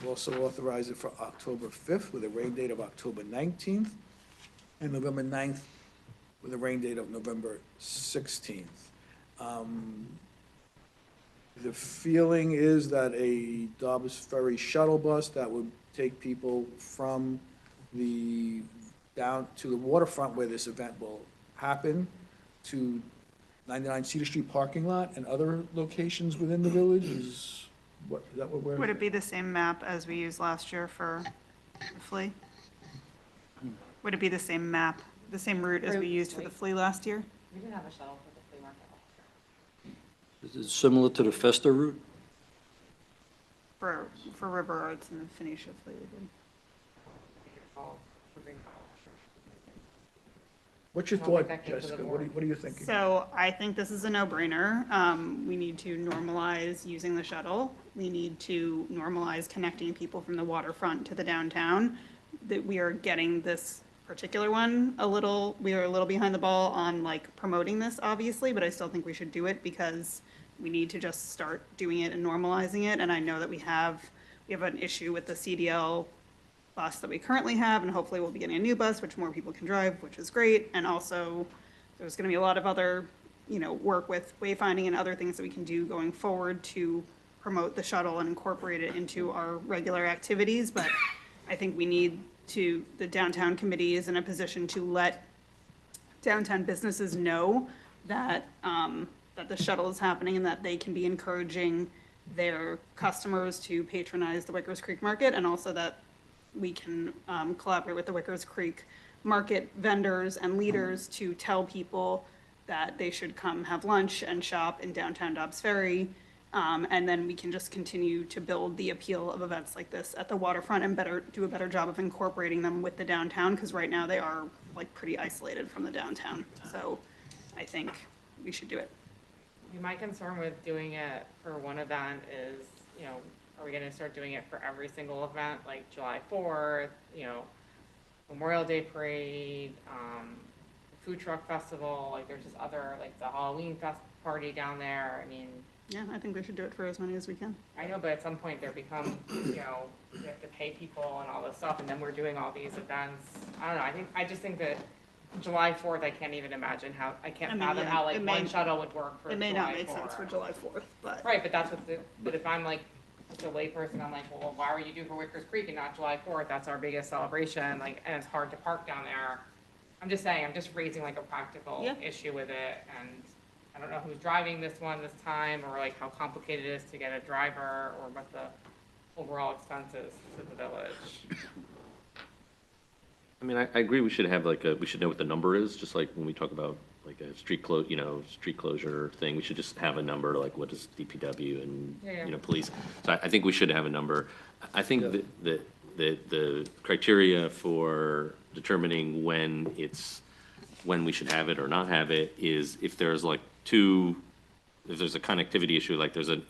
We also authorized it for October 5th with a rain date of October 19th, and November 9th with a rain date of November 16th. The feeling is that a Dobbs Ferry shuttle bus that would take people from down to the waterfront where this event will happen, to 99 Cedar Street parking lot and other locations within the village is that what we're? Would it be the same map as we used last year for the flea? Would it be the same map, the same route as we used for the flea last year? We didn't have a shuttle for the flea market. Is it similar to the Festa route? For River Arts and the Phoenicia flea we did. What's your Sounds like thought, that came to the Jessica? board. What are you thinking? So I think this is a no-brainer. We need to normalize using the shuttle. We need to normalize connecting people from the waterfront to the downtown. That we are getting this particular one we are a little behind the ball on like promoting this, obviously, but I still think we should do it because we need to just start doing it and normalizing it. And I know that we have an issue with the CDL bus that we currently have, and hopefully we'll be getting a new bus, which more people can drive, which is great. And also, there's going to be a lot of other, work with wayfinding and other things that we can do going forward to promote the shuttle and incorporate it into our regular activities. But I think the downtown committee is in a position to let downtown businesses know that, that the shuttle is happening and that they can be encouraging their customers to patronize the Wickers Creek Market, and also that we can collaborate with the Wickers Creek Market vendors and leaders to tell people that they should come have lunch and shop in downtown Dobbs Ferry. And then we can just continue to build the appeal of events like this at the waterfront and do a better job of incorporating them with the downtown, because right now they are like pretty isolated from the downtown. So I think we should do it. My concern with doing it for one event is, are we gonna start doing it for every single event, like July 4th, Memorial Day Parade, food truck festival, like there's just other, like the Halloween party down there, I mean. Yeah, I think we should do it for as many as we can. I know, but at some point there become, we have to pay people and all this stuff, and then we're doing all these events. I don't know, I just think that July 4th, I can't even imagine how, I can't fathom how like one shuttle would work for July 4th. It may not make sense for July 4th, but. Right, but that's what but if I'm like, as a layperson, I'm like, well, why are you doing for Wickers Creek and not July 4th? That's our biggest celebration, like, and it's hard to park down there. I'm just saying, I'm just raising like a practical issue with it, and I don't know who's driving this one this time, or like how complicated it is to get a driver, or what the overall expense is to the village. I mean, I agree, we should have we should know what the number is, just like when we talk about like a street closure thing, we should just have a number, like what is DPW and, police. So I think we should have a number. I think that the criteria for determining when we should have it or not have it is if there's like if there's a connectivity issue, like there's an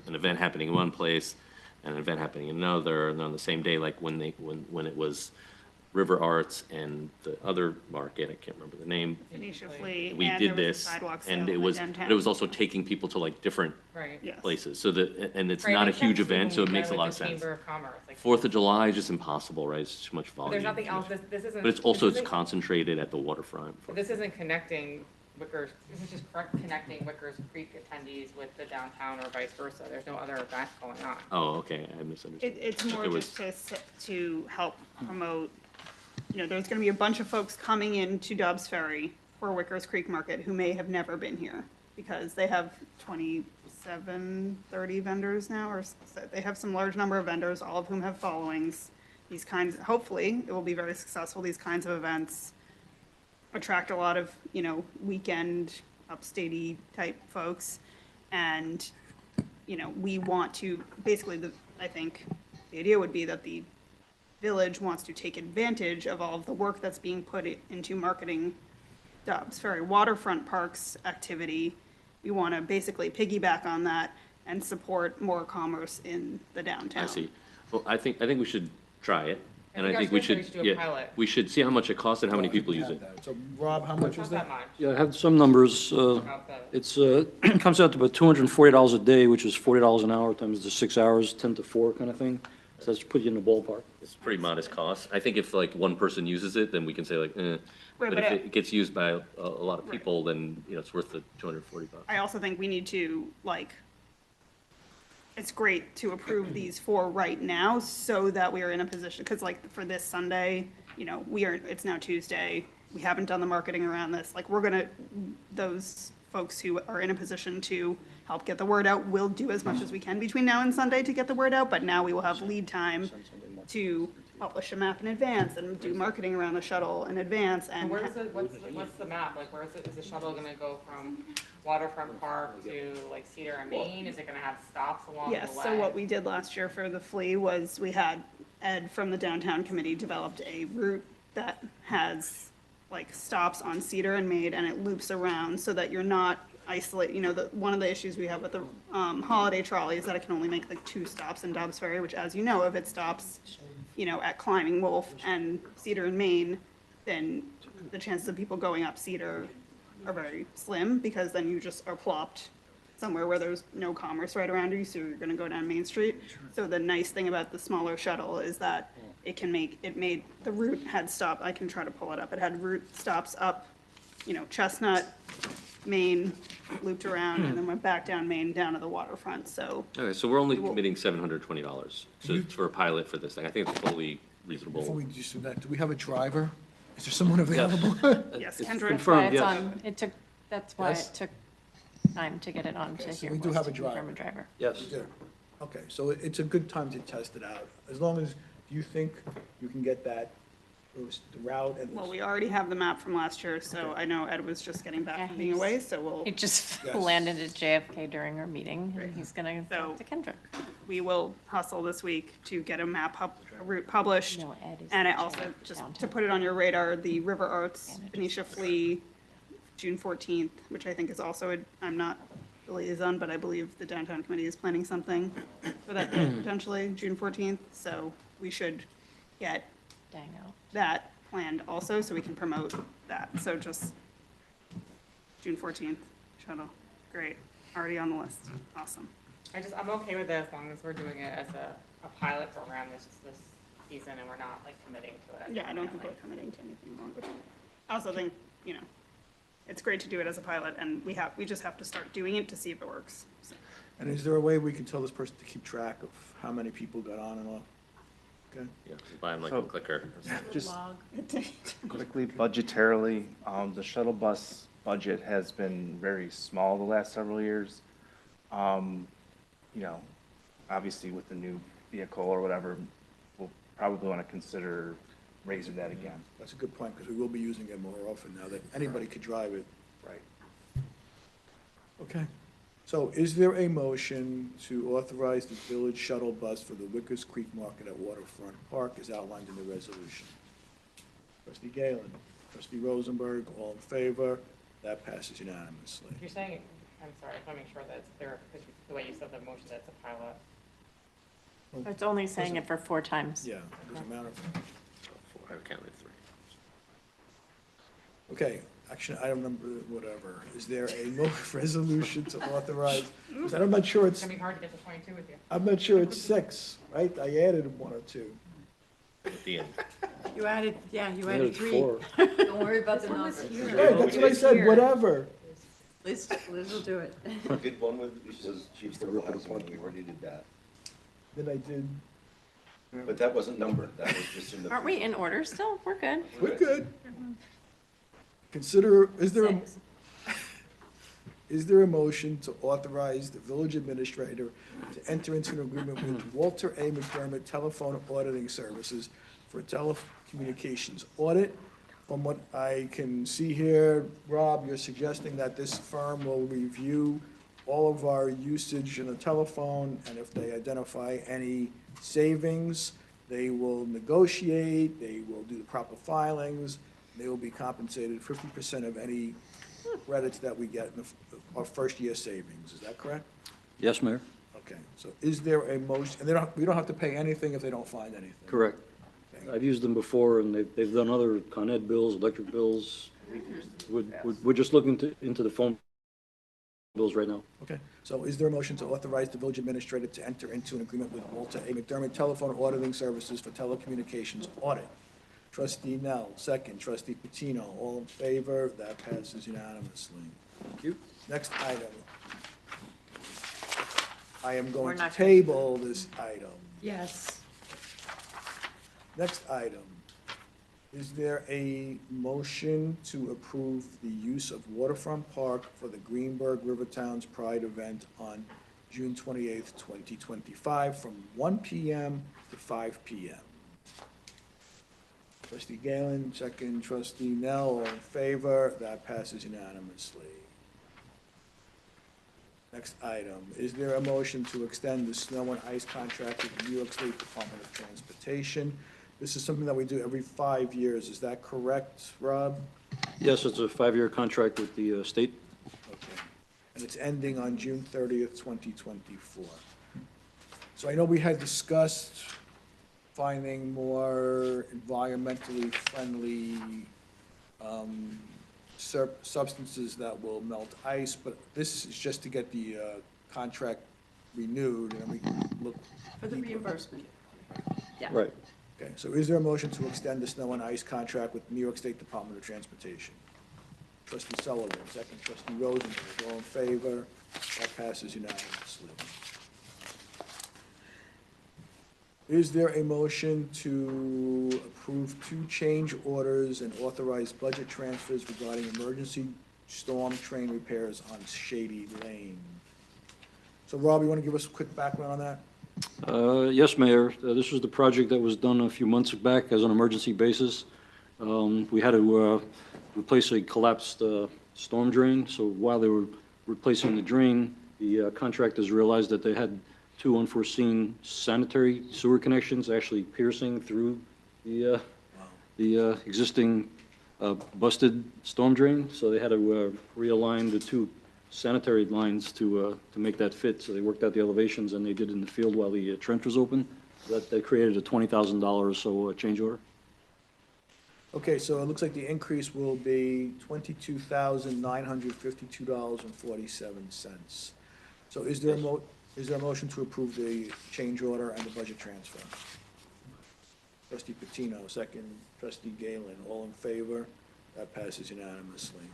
event happening in one place and an event happening in another, and on the same day, like when it was River Arts and the other market, I can't remember the name. Phoenicia Flea. We and did there was a this, sidewalk and sale it was, downtown. but it was also taking people to like different Right. Yes. places, so that, and it's Right, not a makes huge sense event, so it when we makes a go lot with of the sense. Chamber of Commerce, like- 4th of July is just impossible, right? It's too much But volume. there's nothing else, this isn't. But it's also, this it's isn't- concentrated at the waterfront. But this isn't connecting Wickers, this is just connecting Wickers Creek attendees with the downtown or vice versa. There's no other event going on. Oh, okay, I misunderstood. It's more It was- just to help promote, there's gonna be a bunch of folks coming into Dobbs Ferry for Wickers Creek Market who may have never been here, because they have 27, 30 vendors now, or they have some large number of vendors, all of whom have followings. Hopefully, it will be very successful, these kinds of events attract a lot of, weekend upstatey type folks. And, we want to, basically, I think the idea would be that the village wants to take advantage of all of the work that's being put into marketing Dobbs Ferry waterfront parks activity. We want to basically piggyback on that and support more commerce in the downtown. I see. Well, I think we should try it, and I think think our we school should, should do a pilot. we should see how much it costs and how many people use it. So Rob, how much Not is that that? much. Yeah, I have some numbers. About the- It's, it comes out to about $240 a day, which is $40 an hour times the 6 hours, 10 to 4 kind of thing. So that's put you in the ballpark. It's pretty modest cost. I think if like one person uses it, then we can say like, eh. Right, But but if it gets used by a lot of people, then, you know, it's worth the $240. I also think we need to, it's great to approve these for right now so that we are in a position, because like for this Sunday, you know, it's now Tuesday, we haven't done the marketing around this, like, those folks who are in a position to help get the word out will do as much as we can between now and Sunday to get the word out, but now we will have lead time to publish a map in advance and do marketing around the shuttle in advance and. What's the map? Like, where is the shuttle gonna go from Waterfront Park to like Cedar and Main? Is it gonna have stops along the way? Yes, so what we did last year for the flea was we had Ed from the downtown committee developed a route that has like stops on Cedar and Main and it loops around so that you're not isolate, you know, one of the issues we have with the holiday trolley is that it can only make like 2 stops in Dobbs Ferry, which as you know, if it stops, you know, at Climbing Wolf and Cedar and Main, then the chances of people going up Cedar are very slim because then you just are plopped somewhere where there's no commerce right around you, so you're gonna go down Main Street. So the nice thing about the smaller shuttle is that the route had stop, I can try to pull it up, it had route stops up, you know, Chestnut, Main, looped around, and then went back down Main, down to the waterfront, so. Okay, so we're only committing $720 for a pilot for this thing. I think it's fully Before reasonable. we just do that, do we have a driver? Is there someone available? Yes, It's Kendra. confirmed, It's yes. that's why Yes? it took time to get it on to so here. we do was have to a driver. confirm a driver. Yes. We do. Okay, so it's a good time to test it out. As long as, do you think you can get that, the route and? Well, we already have the map from last year, so I know Ed was just getting back from being he's- away, so we'll. He just Yes. landed at JFK during our meeting, and he's gonna talk to Kendra. We will hustle this week to get a route published. No, Ed is And I the also, chair of just to downtown. put it on your radar, the River Arts, Benicia Flea, June 14th, which I think is also, I'm not the liaison, but I believe the downtown committee is planning something for that day, potentially, June 14th. So we should get Dang out. that planned also, so we can promote that. So just June 14th, shuttle. Great, already on the list. Awesome. I'm okay with it as long as we're doing it as a pilot program this season and we're not like committing to it. Yeah, I don't think we're committing to anything longer. I also think, you know, it's great to do it as a pilot, and we just have to start doing it to see if it works. So, And is there a way we can tell this person to keep track of how many people got on and off? Okay. Yeah, buy them like So- a clicker. Just quickly, budgetarily, the shuttle bus budget has been very small the last several years. You know, obviously with the new vehicle or whatever, we'll probably want to consider raising that again. That's a good point, because we will be using it more often now that anybody could drive it. Right. Okay. So is there a motion to authorize the village shuttle bus for the Wickers Creek Market at Waterfront Park as outlined in the resolution? Trustee Galen, trustee Rosenberg, all in favor? That passes unanimously. If you're saying, I'm sorry, I want to make sure that it's clear, because the way you said the motion, that it's a pilot. It's only saying it for 4 times. Yeah, it doesn't matter. I counted 3. Okay, action item number, whatever. Is there a resolution to authorize? Because I'm not sure It's it's, gonna be hard to get to 22 with you. I'm not sure it's 6, right? I added 1 or 2. At the end. You added, You added 3. Don't worry about the numbers. Right, that's what I said, whatever. Liz will do it. Good one was Chiefs of Housing, when we already did that. Then I did, But that wasn't numbered, that was just in the. Aren't we in order still? We're good. we're good. Consider, is there a motion to authorize the village administrator to enter into an agreement with Walter A. McDermott Telephone Auditing Services for telecommunications audit? From what I can see here, Rob, you're suggesting that this firm will review all of our usage in the telephone, and if they identify any savings, They will negotiate, they will do the proper filings, they will be compensated 50% of any credits that we get in our first year savings. Is that correct? Yes, Mayor, Okay, so is there a motion, and we don't have to pay anything if they don't find anything? correct. I've used them before, and they've done other Con Ed bills, electric bills. We're just looking into the phone bills right now. Okay, so is there a motion to authorize the village administrator to enter into an agreement with Walter A. McDermott Telephone Auditing Services for telecommunications audit? Trustee Nell, second. Trustee Patino, all in favor? That passes unanimously. Thank you. Next item. I am We're going to not- table this item. Yes. Next item. Is there a motion to approve the use of Waterfront Park for the Greenberg Rivertown's Pride event on June 28th, 2025, from 1 PM to 5 PM? Trustee Galen, second. Trustee Nell, all in favor? That passes unanimously. Next item. Is there a motion to extend the snow and ice contract with the New York State Department of Transportation? This is something that we do every 5 years. Is that correct, Rob? Yes, it's a 5-year contract with the state. Okay. And it's ending on June 30th, 2024. So I know we had discussed finding more environmentally friendly substances that will melt ice, but this is just to get the contract renewed, and then we can look. For the reimbursement. Yeah. Right. Okay, so is there a motion to extend the snow and ice contract with New York State Department of Transportation? Trustee Sullivan, second. Trustee Rosenberg, all in favor? That passes unanimously. Is there a motion to approve 2 change orders and authorize budget transfers regarding emergency storm train repairs on Shady Lane? So Rob, you want to give us a quick background on that? Yes, Mayor. This was the project that was done a few months back as an emergency basis. We had to replace a collapsed storm drain, so while they were replacing the drain, the contractors realized that they had 2 unforeseen sanitary sewer connections actually piercing through the existing busted storm drain, so they had to realign the 2 sanitary lines to make that fit. So they worked out the elevations, and they did in the field while the trench was open. That created a $20,000 or so change order. Okay, so it looks like the increase will be $22,952.47. So is there a motion to approve the change order and the budget transfer? Trustee Patino, second. Trustee Galen, all in favor? That passes unanimously.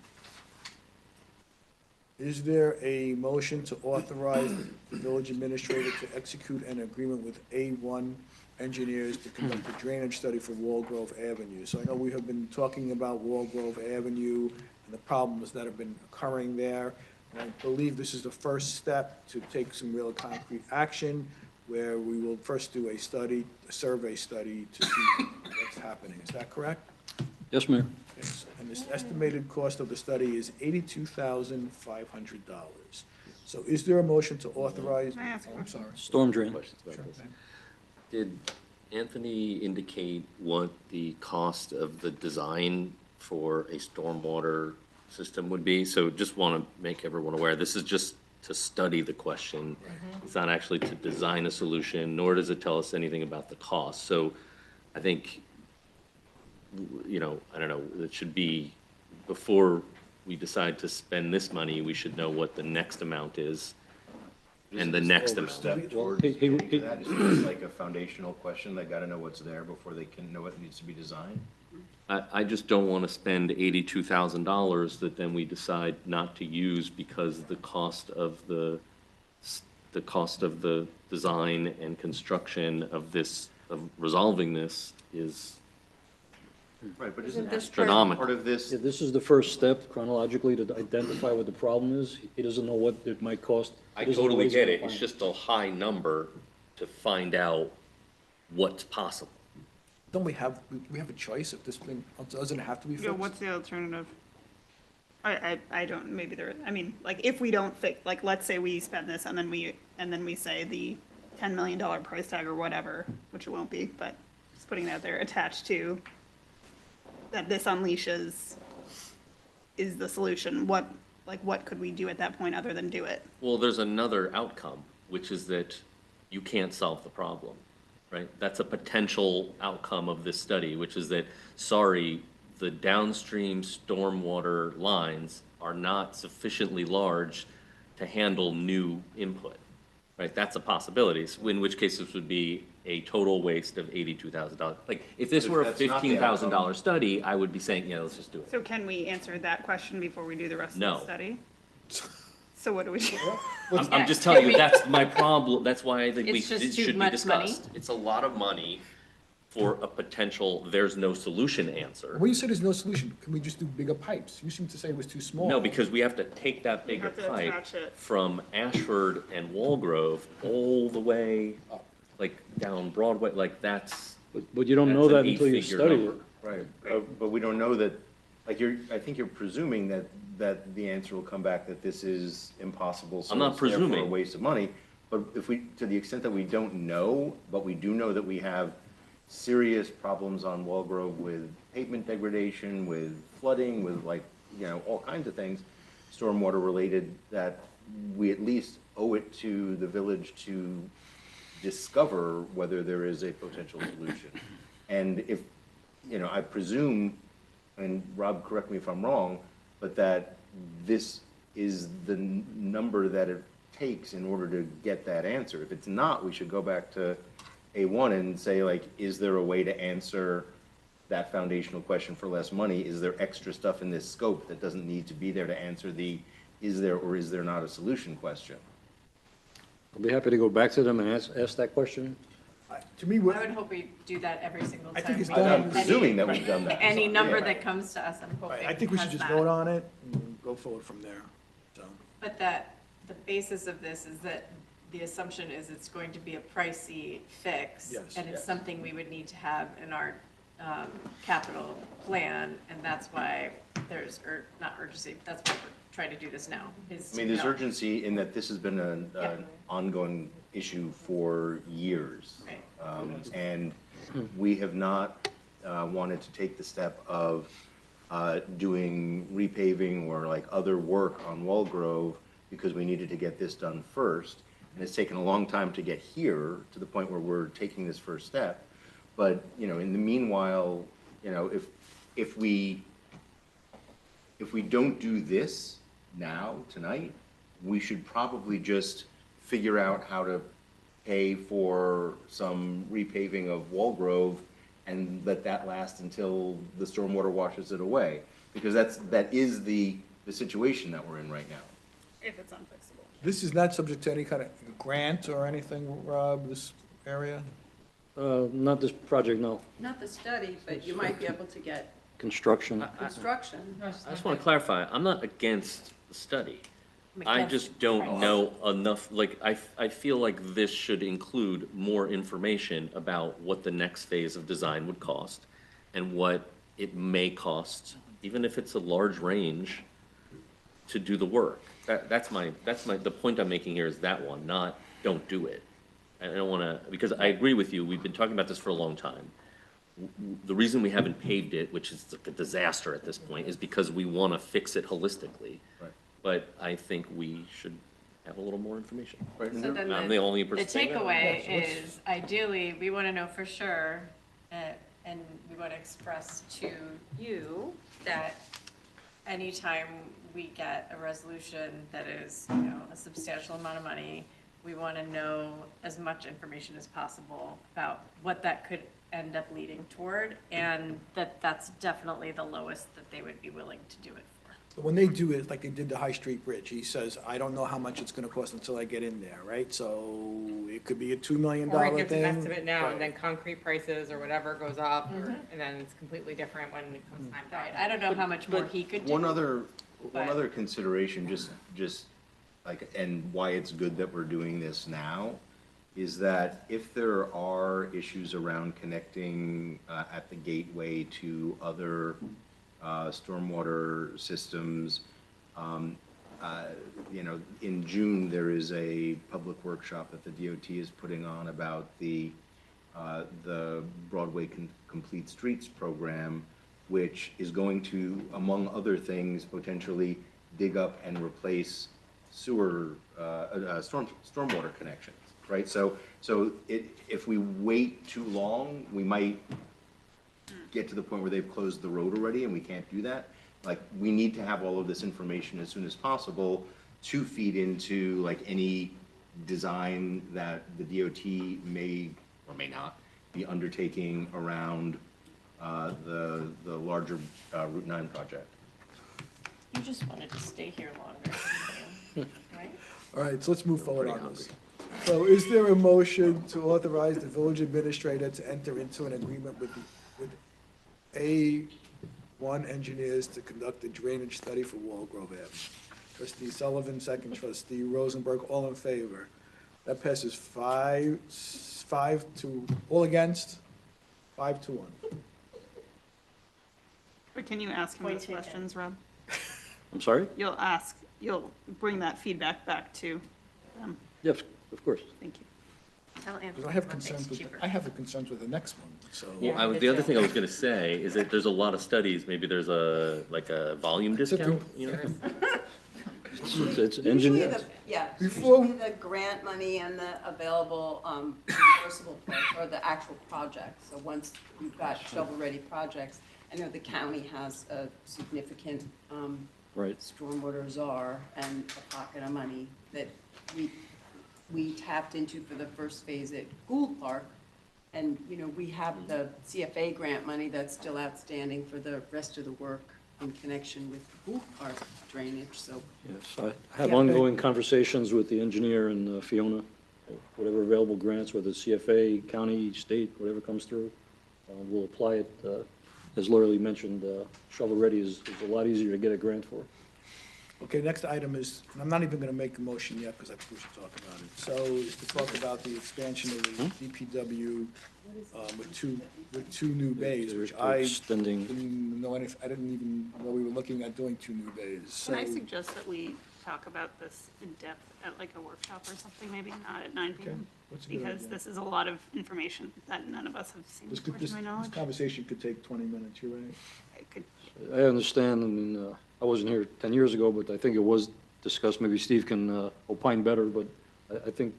Is there a motion to authorize the village administrator to execute an agreement with A1 Engineers to conduct a drainage study for Wallgrove Avenue? So I know we have been talking about Wallgrove Avenue and the problems that have been occurring there. And I believe this is the first step to take some real concrete action, where we will first do a survey study to see what's happening. Is that correct? Yes, Mayor. Yes. And this estimated cost of the study is $82,500. So is there a motion to authorize? Can I ask a I'm sorry. Storm drain. Sure. Did Anthony indicate what the cost of the design for a stormwater system would be? So just want to make everyone aware, this is just to study the question. It's not actually to design a solution, nor does it tell us anything about the cost. So I think, I don't know, it should be, before we decide to spend this money, we should know what the next amount is and the next amount. Step towards Hey, getting to that, is like a foundational question, they gotta know what's there before they can know what needs to be designed. I just don't want to spend $82,000 that then we decide not to use because the cost of the design and construction of this, of resolving this is Right, but isn't this astronomical. part of this, Yeah, this is the first step chronologically to identify what the problem is. He doesn't know what it might cost. I He doesn't know totally what he's get gonna it. It's find. just a high number to find out what's possible. Don't we have a choice if this thing doesn't have to be Yeah, fixed? what's the alternative? I don't, maybe there, I mean, like, if we don't fix, like, let's say we spend this and then we say the $10 million price tag or whatever, which it won't be, but putting it out there, attached to, that this unleashes is the solution. What could we do at that point other than do it? Well, there's another outcome, which is that you can't solve the problem, right? That's a potential outcome of this study, which is that, sorry, the downstream stormwater lines are not sufficiently large to handle new input, right? That's a possibility, in which case this would be a total waste of $82,000. Like, if this were a That's not the $15,000 outcome. study, I would be saying, yeah, let's just do it. So can we answer that question before we do the rest of No. the study? So what do we do? I'm just telling you, that's my problem, that's why I think It's just it too should be much money? discussed. It's a lot of money for a potential, there's no solution answer. When you say there's no solution, can we just do bigger pipes? You seem to say it was too small. No, because we have to take that bigger have to pipe attach it. from Ashford and Walgrove all the way, like, down Broadway, like, that's. But you don't know that's an that until you eight-figure study number. it. Right, but we don't know that, like, I think you're presuming that the answer will come back that this is impossible. So I'm not it's therefore presuming. a waste of money, but if we, to the extent that we don't know, but we do know that we have serious problems on Walgrove with pavement degradation, with flooding, with all kinds of things, stormwater related, that we at least owe it to the village to discover whether there is a potential solution. And if, I presume, and Rob, correct me if I'm wrong, but that this is the number that it takes in order to get that answer. If it's not, we should go back to A1 and say, like, is there a way to answer that foundational question for less money? Is there extra stuff in this scope that doesn't need to be there to answer the is there or is there not a solution question? I'll be happy to go back to them and ask that question. To me, I would hope we do that every single time. I think it's we done. get I'm presuming that we've done that. Any number Yeah. that comes to us, I'm hoping I think we should has just that. vote on it and go forward from there, so. But that, the basis of this is that the assumption is it's going to be a pricey fix. Yes. And it's something we would need to have in our capital plan, and that's why there's, not urgency, but that's why we're trying to do this now. I mean, there's urgency in that this has been an ongoing issue for years. Right. And we have not wanted to take the step of doing repaving or like other work on Walgrove because we needed to get this done first. And it's taken a long time to get here to the point where we're taking this first step. But, in the meanwhile, if we don't do this now, tonight, we should probably just figure out how to pay for some repaving of Walgrove and let that last until the stormwater washes it away. Because that is the situation that we're in right now. If it's unfixable. This is not subject to any kind of grant or anything, Rob, this area? Not this project, no. Not the study, but you might be able to get Construction. construction. I just want to clarify, I'm not against the study. I'm I against just don't price. know enough, like, I feel like this should include more information about what the next phase of design would cost and what it may cost, even if it's a large range, to do the work. The point I'm making here is that one, not don't do it. I don't want to, because I agree with you, we've been talking about this for a long time. The reason we haven't paved it, which is a disaster at this point, is because we want to fix it holistically. Right. But I think we should have a little more information. Right. So then I'm the only the person saying that. takeaway Yes, what's- is ideally, we want to know for sure, and we want to express to you that anytime we get a resolution that is, a substantial amount of money, we want to know as much information as possible about what that could end up leading toward, and that's definitely the lowest that they would be willing to do it for. But when they do it, like they did the High Street Bridge, he says, I don't know how much it's gonna cost until I get in there, right? So it could be a $2 million Or it gives thing. an estimate now, Right. and then concrete prices or whatever goes up, and then it's completely different when it comes time. to Right, I don't know how much more he could do. One other but- consideration, just like, and why it's good that we're doing this now, is that if there are issues around connecting at the gateway to other stormwater systems, in June, there is a public workshop that the DOT is putting on about the the Broadway Complete Streets program, which is going to, among other things, potentially dig up and replace stormwater connections, right? So if we wait too long, we might get to the point where they've closed the road already and we can't do that. Like, we need to have all of this information as soon as possible to feed into like any design that the DOT may or may not be undertaking around the larger Route 9 project. You just wanted to stay here longer, right? All right, so let's move forward on this. So is there a motion to authorize the village administrator to enter into an agreement with A1 engineers to conduct a drainage study for Walgrove Avenue? Trustee Sullivan, second. Trustee Rosenberg, all in favor. That passes 5 to, all against? 5 to 1. But can you ask him those questions, Rob? I'm sorry? You'll bring that feedback back to them. Yes, of course. Thank you. Because I have concerns with, the next one, so. Well, the other thing I was gonna say is that there's a lot of studies, maybe there's a volume discount, you know? It's engineered. Yeah, Before- usually the grant money and the available reimbursable parts are the actual projects. So once you've got shovel-ready projects, I know the county has a significant Right. stormwater czar and a pocket of money that we tapped into for the first phase at Gould Park. And, you know, we have the CFA grant money that's still outstanding for the rest of the work in connection with Gould Park drainage, so. Yes, I have Yeah. ongoing conversations with the engineer and Fiona, whatever available grants, whether it's CFA, county, state, whatever comes through, we'll apply it. As Laura Lee mentioned, shovel-ready is a lot easier to get a grant for. Okay, next item is, and I'm not even gonna make a motion yet, because I think we should talk about it. So, is to talk about the expansion of the DPW with two new bays, which I Extending. didn't know I didn't even know we were looking at doing 2 new bays. Can I So- suggest that we talk about this in depth at like a workshop or something, maybe not at 9 p.m.? What's a good Because idea? this is a lot of information that none of us have seen This before, could, to this my knowledge. conversation could take 20 minutes, you're right? It could, I understand, I mean, I wasn't here 10 years ago, but I think it was discussed, maybe Steve can opine better, but I think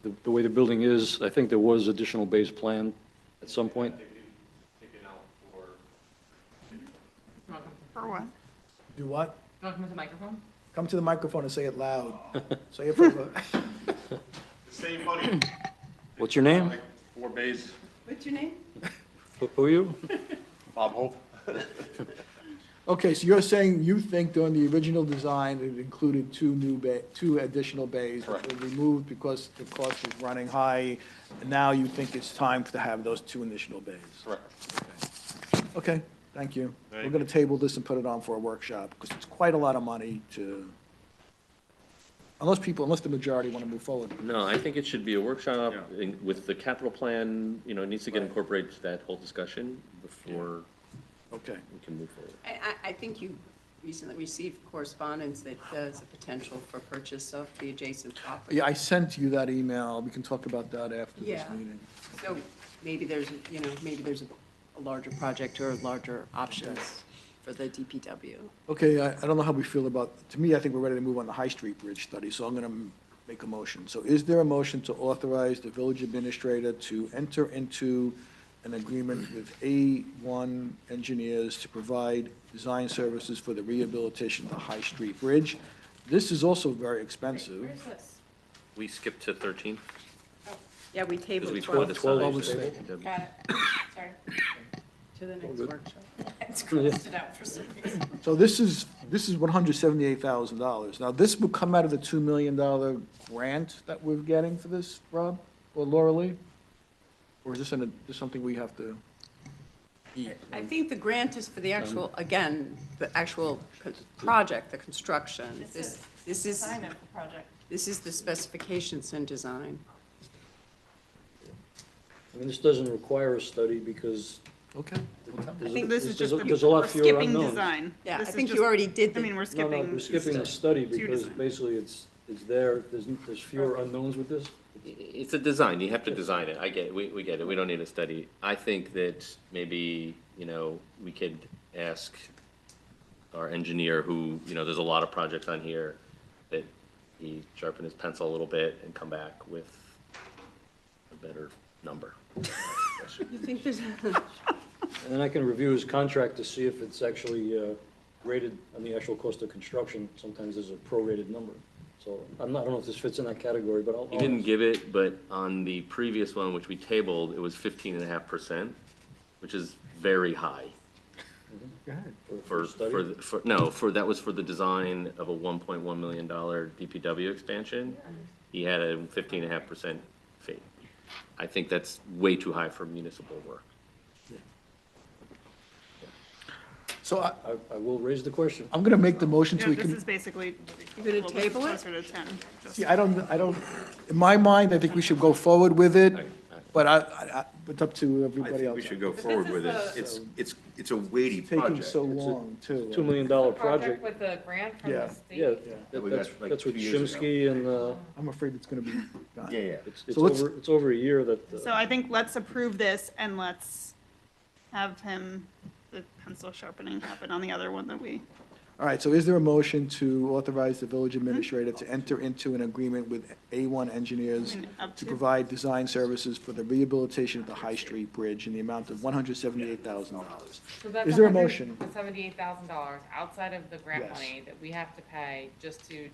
the way the building is, I think there was additional base plan at some point. for what? Do what? Want to come to the microphone? Come to the microphone and say it loud. Say it for the, Same money. What's your name? 4 bays. What's your name? Who are you? Bob Hope. okay, so you're saying you think during the original design, it included 2 additional bays that were removed because the cost was running high, and now you think it's time to have those 2 additional bays? Correct. Okay, thank you. Thank We're gonna table this and put it on for a workshop, because it's quite a lot of money to, unless the majority want to move forward. No, I think it should be a workshop with the capital plan, you know, it needs to get Right. incorporated to that whole discussion before Okay. we can move forward. I think you recently received correspondence that there's a potential for purchase of the adjacent property. Yeah, I sent you that email. We can talk about that after this Yeah. meeting. So maybe there's, maybe there's a larger project or larger options for the DPW. Okay, I don't know how we feel about, to me, I think we're ready to move on the High Street Bridge study, so I'm going to make a motion. So is there a motion to authorize the village administrator to enter into an agreement with A1 engineers to provide design services for the rehabilitation of the High Street Bridge? This is also very expensive. Where's this? We skipped to 13? Yeah, we Because tabled we 12 put Twelve aside was the tabled. DPW. Got it. Sorry. to the next good. workshop. It's crossed it out for some reason. So this is $178,000. Now, this will come out of the $2 million grant that we're getting for this, Rob, or Laura Lee? Or is this something we have to eat? I think the grant is for the actual, again, the actual project, the construction. This is, Design of the project. this is the specifications and design. I mean, this doesn't require a study because Okay. I think this is just, there's a lot we're fewer skipping unknowns. design. Yeah, I This is think you just- already did I the. mean, we're No, skipping. no, we're skipping the study two because design. basically it's is there, there's fewer unknowns with this? It's a design, you have to design it, I get it, we get it, we don't need a study. I think that maybe, we could ask our engineer who, there's a lot of projects on here, that he sharpen his pencil a little bit and come back with a better number. You think there's, And then I can review his contract to see if it's actually rated on the actual cost of construction. Sometimes there's a prorated number. So I don't know if this fits in that category, but I'll. He didn't give it, but on the previous one, which we tabled, it was 15.5%, which is very high. Go ahead. That was for the design of a $1.1 million DPW expansion. He had a 15.5% fee. I think that's way too high for municipal work. So I will raise the question. I'm going to make the motion so Yeah, we this can. is basically You're gonna a little bit table it? closer to 10. just- See, I don't, in my mind, I think we should go forward with it, but it's up to I everybody think else. we should go forward with it. It's a weighty It's taking project. so long, too. $2 million project. With the grant from Yeah. the state? Yeah, we got like that's with 2 years ago. Shimsky and, I'm afraid it's going to be gone. Yeah, yeah. it's over a year that. So I think let's approve this and let's have the pencil sharpening happen on the other one that we. All right, so is there a motion to authorize the village administrator to enter into an agreement with A1 Engineers Up to to- provide design services for the rehabilitation of the High Street Bridge in the amount of $178,000? So that's Is there a motion? $178,000 outside of the grant Yes. money that we have to pay just to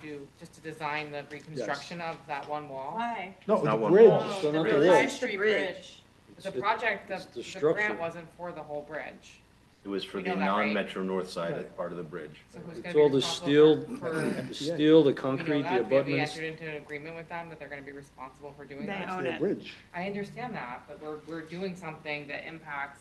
design the reconstruction of that one wall? Why? No, the not one bridge. wall. So not the The wall. High Street Bridge. The It's- project, it's the the structure. grant wasn't for the whole bridge. It was for We the know that, right? non-metro north side part of the bridge. So who's It's gonna be all the responsible steel, for- the steel, the We know concrete, the that, we abutments. entered into an agreement with them that they're gonna be responsible for doing They that. own The it. bridge. I understand that, but we're doing something that impacts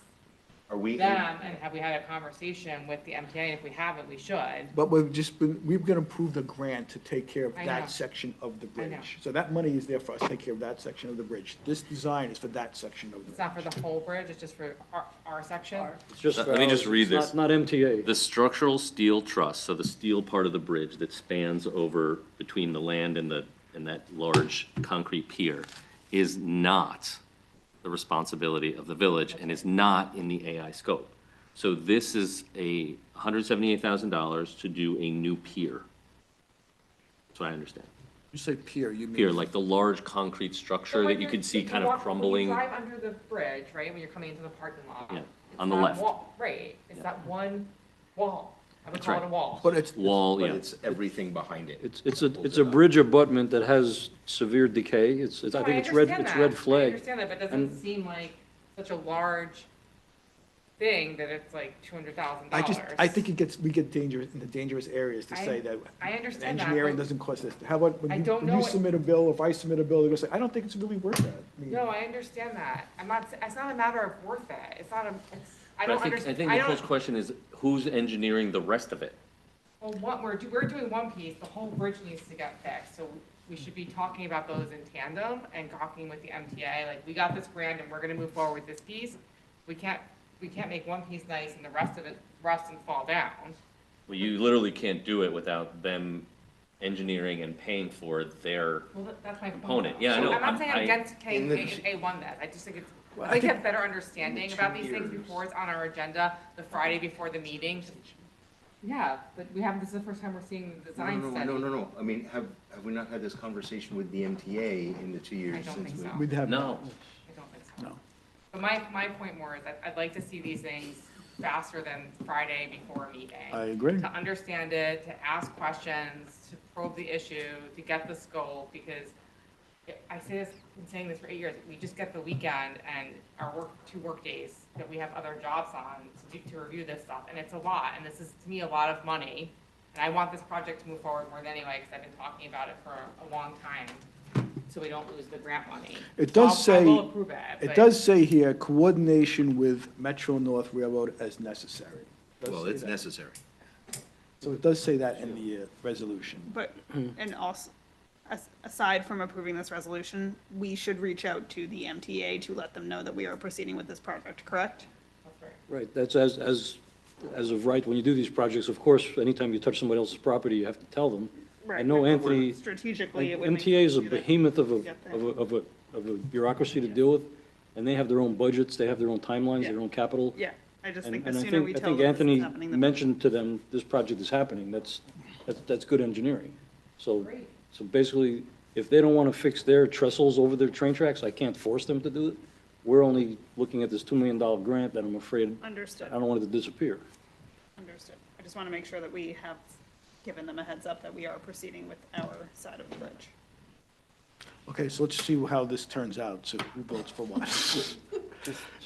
Are we? them, and have we had a conversation with the MTA? And if we haven't, we should. But we've got to approve the grant to take care of I know. that section of the I know. bridge. So that money is there for us to take care of that section of the bridge. This design is for that section of the It's bridge. not for the whole bridge, it's just for our section? It's just Let for me just ours. read It's this. Not MTA. The structural steel truss, so the steel part of the bridge that spans over between the land and that large concrete pier, is not the responsibility of the village and is not in the AI scope. So this is a $178,000 to do a new pier. That's what I understand. You say pier, you mean? Pier, like the large concrete structure that you could see kind of crumbling. When you drive under the bridge, right, when you're coming into the parking lot. Yeah, it's on the that left. wall- Right, it's that one wall. I would That's call it right. a wall. But it's, Wall, But yeah. it's everything behind it. It's a bridge abutment that has severe decay. I think it's red, understand it's that. red I flag. understand that, but it And- doesn't seem like such a large thing that it's like $200,000. I think we get dangerous, in the dangerous areas to say that. I understand that, Engineering but- doesn't cost this. How about I when don't you know it- submit a bill, if I submit a bill, they're going to say, I don't think it's really worth that. I mean, No, I understand that. It's not a matter of worth it. It's not I But don't I understand. think Nicole's question is, who's engineering the rest of it? Well, we're doing one piece, the whole bridge needs to get fixed, so we should be talking about those in tandem and talking with the MTA, like, we got this grant and we're gonna move forward with this piece. We can't make one piece nice and the rest of it rust and fall down. Well, you literally can't do it without them engineering and paying for their Well, that's my point. component. Yeah, I So know. I'm not saying I'm I- against in the- A1 this, I just think it's, Well, I'd I like to think- have better understanding about these things before it's on our agenda, the Friday before the meeting. Yeah, but this is the first time we're seeing the design study. No. I mean, have we not had this conversation with the MTA in the 2 years I don't since think we? so. We'd have. No. I don't think so. No. But my point more is I'd like to see these things faster than Friday before a meeting. I agree. To understand it, to ask questions, to probe the issue, to get the scope, because I say this, been saying this for 8 years, we just get the weekend and our 2 work days that we have other jobs on to review this stuff, and it's a lot, and this is, to me, a lot of money. And I want this project to move forward more than anyway, because I've been talking about it for a long time, so we don't lose the grant money. It does I say, will approve it, it but- does say here, coordination with Metro North Railroad as necessary. It does Well, say it's that. necessary. So it does say that in the resolution. But, and also, aside from approving this resolution, we should reach out to the MTA to let them know that we are proceeding with this project, correct? That's right. Right, that's as of right, when you do these projects, of course, anytime you touch somebody else's property, you have to tell them. Right, I know but Anthony, strategically, it like, would make MTA is a sense to behemoth of get that. a bureaucracy to deal with, and they have their own budgets, they have their own timelines, their own capital. Yeah, I just think the And I sooner we I tell think them this is Anthony happening, the. mentioned to them, this project is happening, that's good engineering. So, so basically, if they don't want to fix their trestles over their train tracks, I can't force them to do it. We're only looking at this $2 million grant that I'm afraid, Understood. I don't want it to disappear. Understood. I just want to make sure that we have given them a heads up that we are proceeding with our side of the bridge. Okay, so let's see how this turns out, so who votes for what?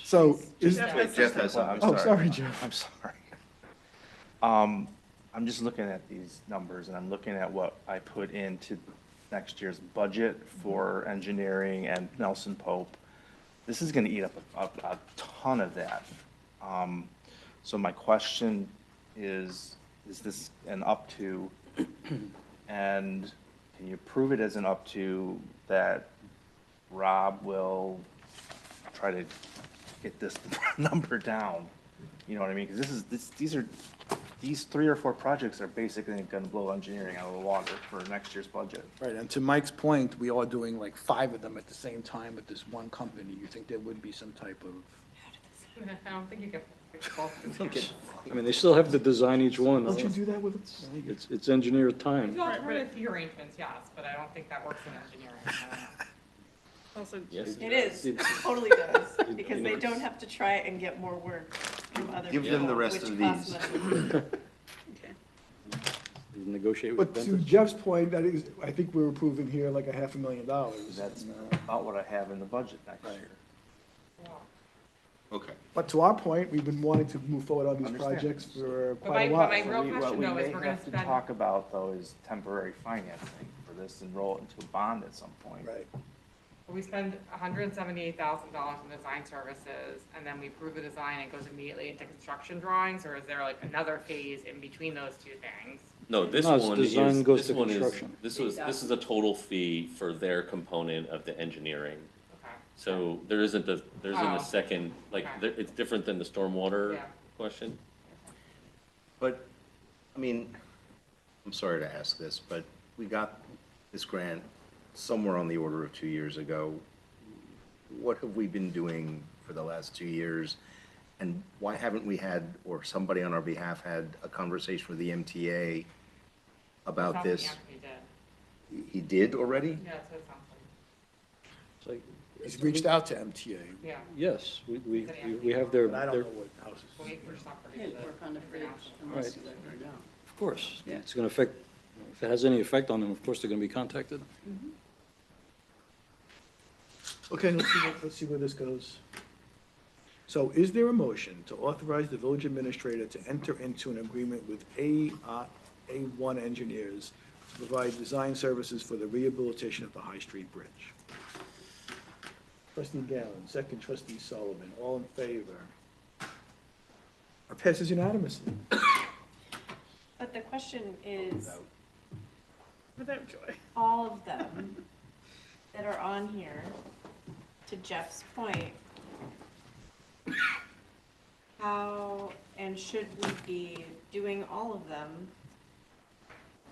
So, is, Jeff has something. oh, sorry, Jeff. I'm sorry. I'm just looking at these numbers, and I'm looking at what I put into next year's budget for engineering and Nelson Pope. This is gonna eat up a ton of that. So my question is this an up to? And can you prove it as an up to that Rob will try to get this number down? You know what I mean? Because these 3 or 4 projects are basically going to blow engineering out of the water for next year's budget. Right, and to Mike's point, we are doing like 5 of them at the same time with this one company. You think there would be some type of, I don't think you get. I mean, they still have to design each one. don't you do that with us? It's engineered time. You alternative fee arrangements, yes, but I don't think that works in engineering. Also, Yes. It is, it It's- totally does, It- because you they know, don't have to try and get more work from other people. Give them the rest which of costs these. money. okay. Negotiate with But to vendors. Jeff's point, that is, I think we're approving here like $500,000. That's about what I have in the budget next year. Okay. But to our point, we've been wanting to move forward on these Understand. projects for But quite a my while. real What question, we though, is may we're gonna have to spend. talk about, though, is temporary financing for this and roll it into a bond at some point. Right. We spend $178,000 in design services, and then we approve the design and it goes immediately into construction drawings, or is there like another phase in between those two things? No, this No, it's one design is, goes this to one is, construction. this is a total fee for their component of the engineering. Okay. So there isn't Oh. a second, like, Okay. it's different than the stormwater Yeah. question. But, I mean, I'm sorry to ask this, but we got this grant somewhere on the order of 2 years ago. What have we been doing for the last 2 years? And why haven't we had, or somebody on our behalf had a conversation with the MTA about Something this? Anthony did. He did already? Yeah, it says something. It's like, He's reached out to MTA, Yeah. yes, we have their, but I don't their, know what houses. Wait for somebody Can't to. work on the bridge Right. unless you let her know. of course, Yeah. it's gonna affect, if it has any effect on them, of course, they're gonna be contacted. Okay, let's see where this goes. So is there a motion to authorize the village administrator to enter into an agreement with A1 Engineers to provide design services for the rehabilitation of the High Street Bridge? Trustee Gallon, second trustee Sullivan, all in favor? Or passes unanimously? But the question is, Without joy. all of them that are on here, to Jeff's point, how and should we be doing all of them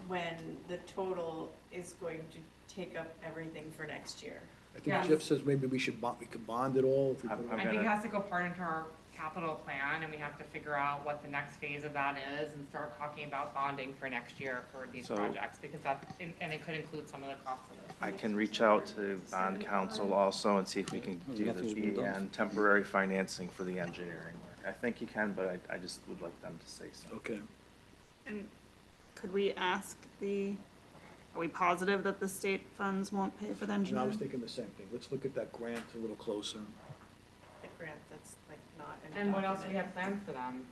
when the total is going to take up everything for next year? I think Jeff says maybe we could bond it all if we put it I on. think it has to go part into our capital plan, and we have to figure out what the next phase of that is and start talking about bonding for next year for these So- projects, because that, and it could include some of the costs of it. I can reach out to bond council also and see if we can do Nothing's the been done. BN temporary financing for the engineering work. I think you can, but I just would like them to say so. Okay. And could we ask are we positive that the state funds won't pay for the And I was engineering? thinking the same thing. Let's look at that grant a little closer. The grant that's like not in. And what else do we have planned for them?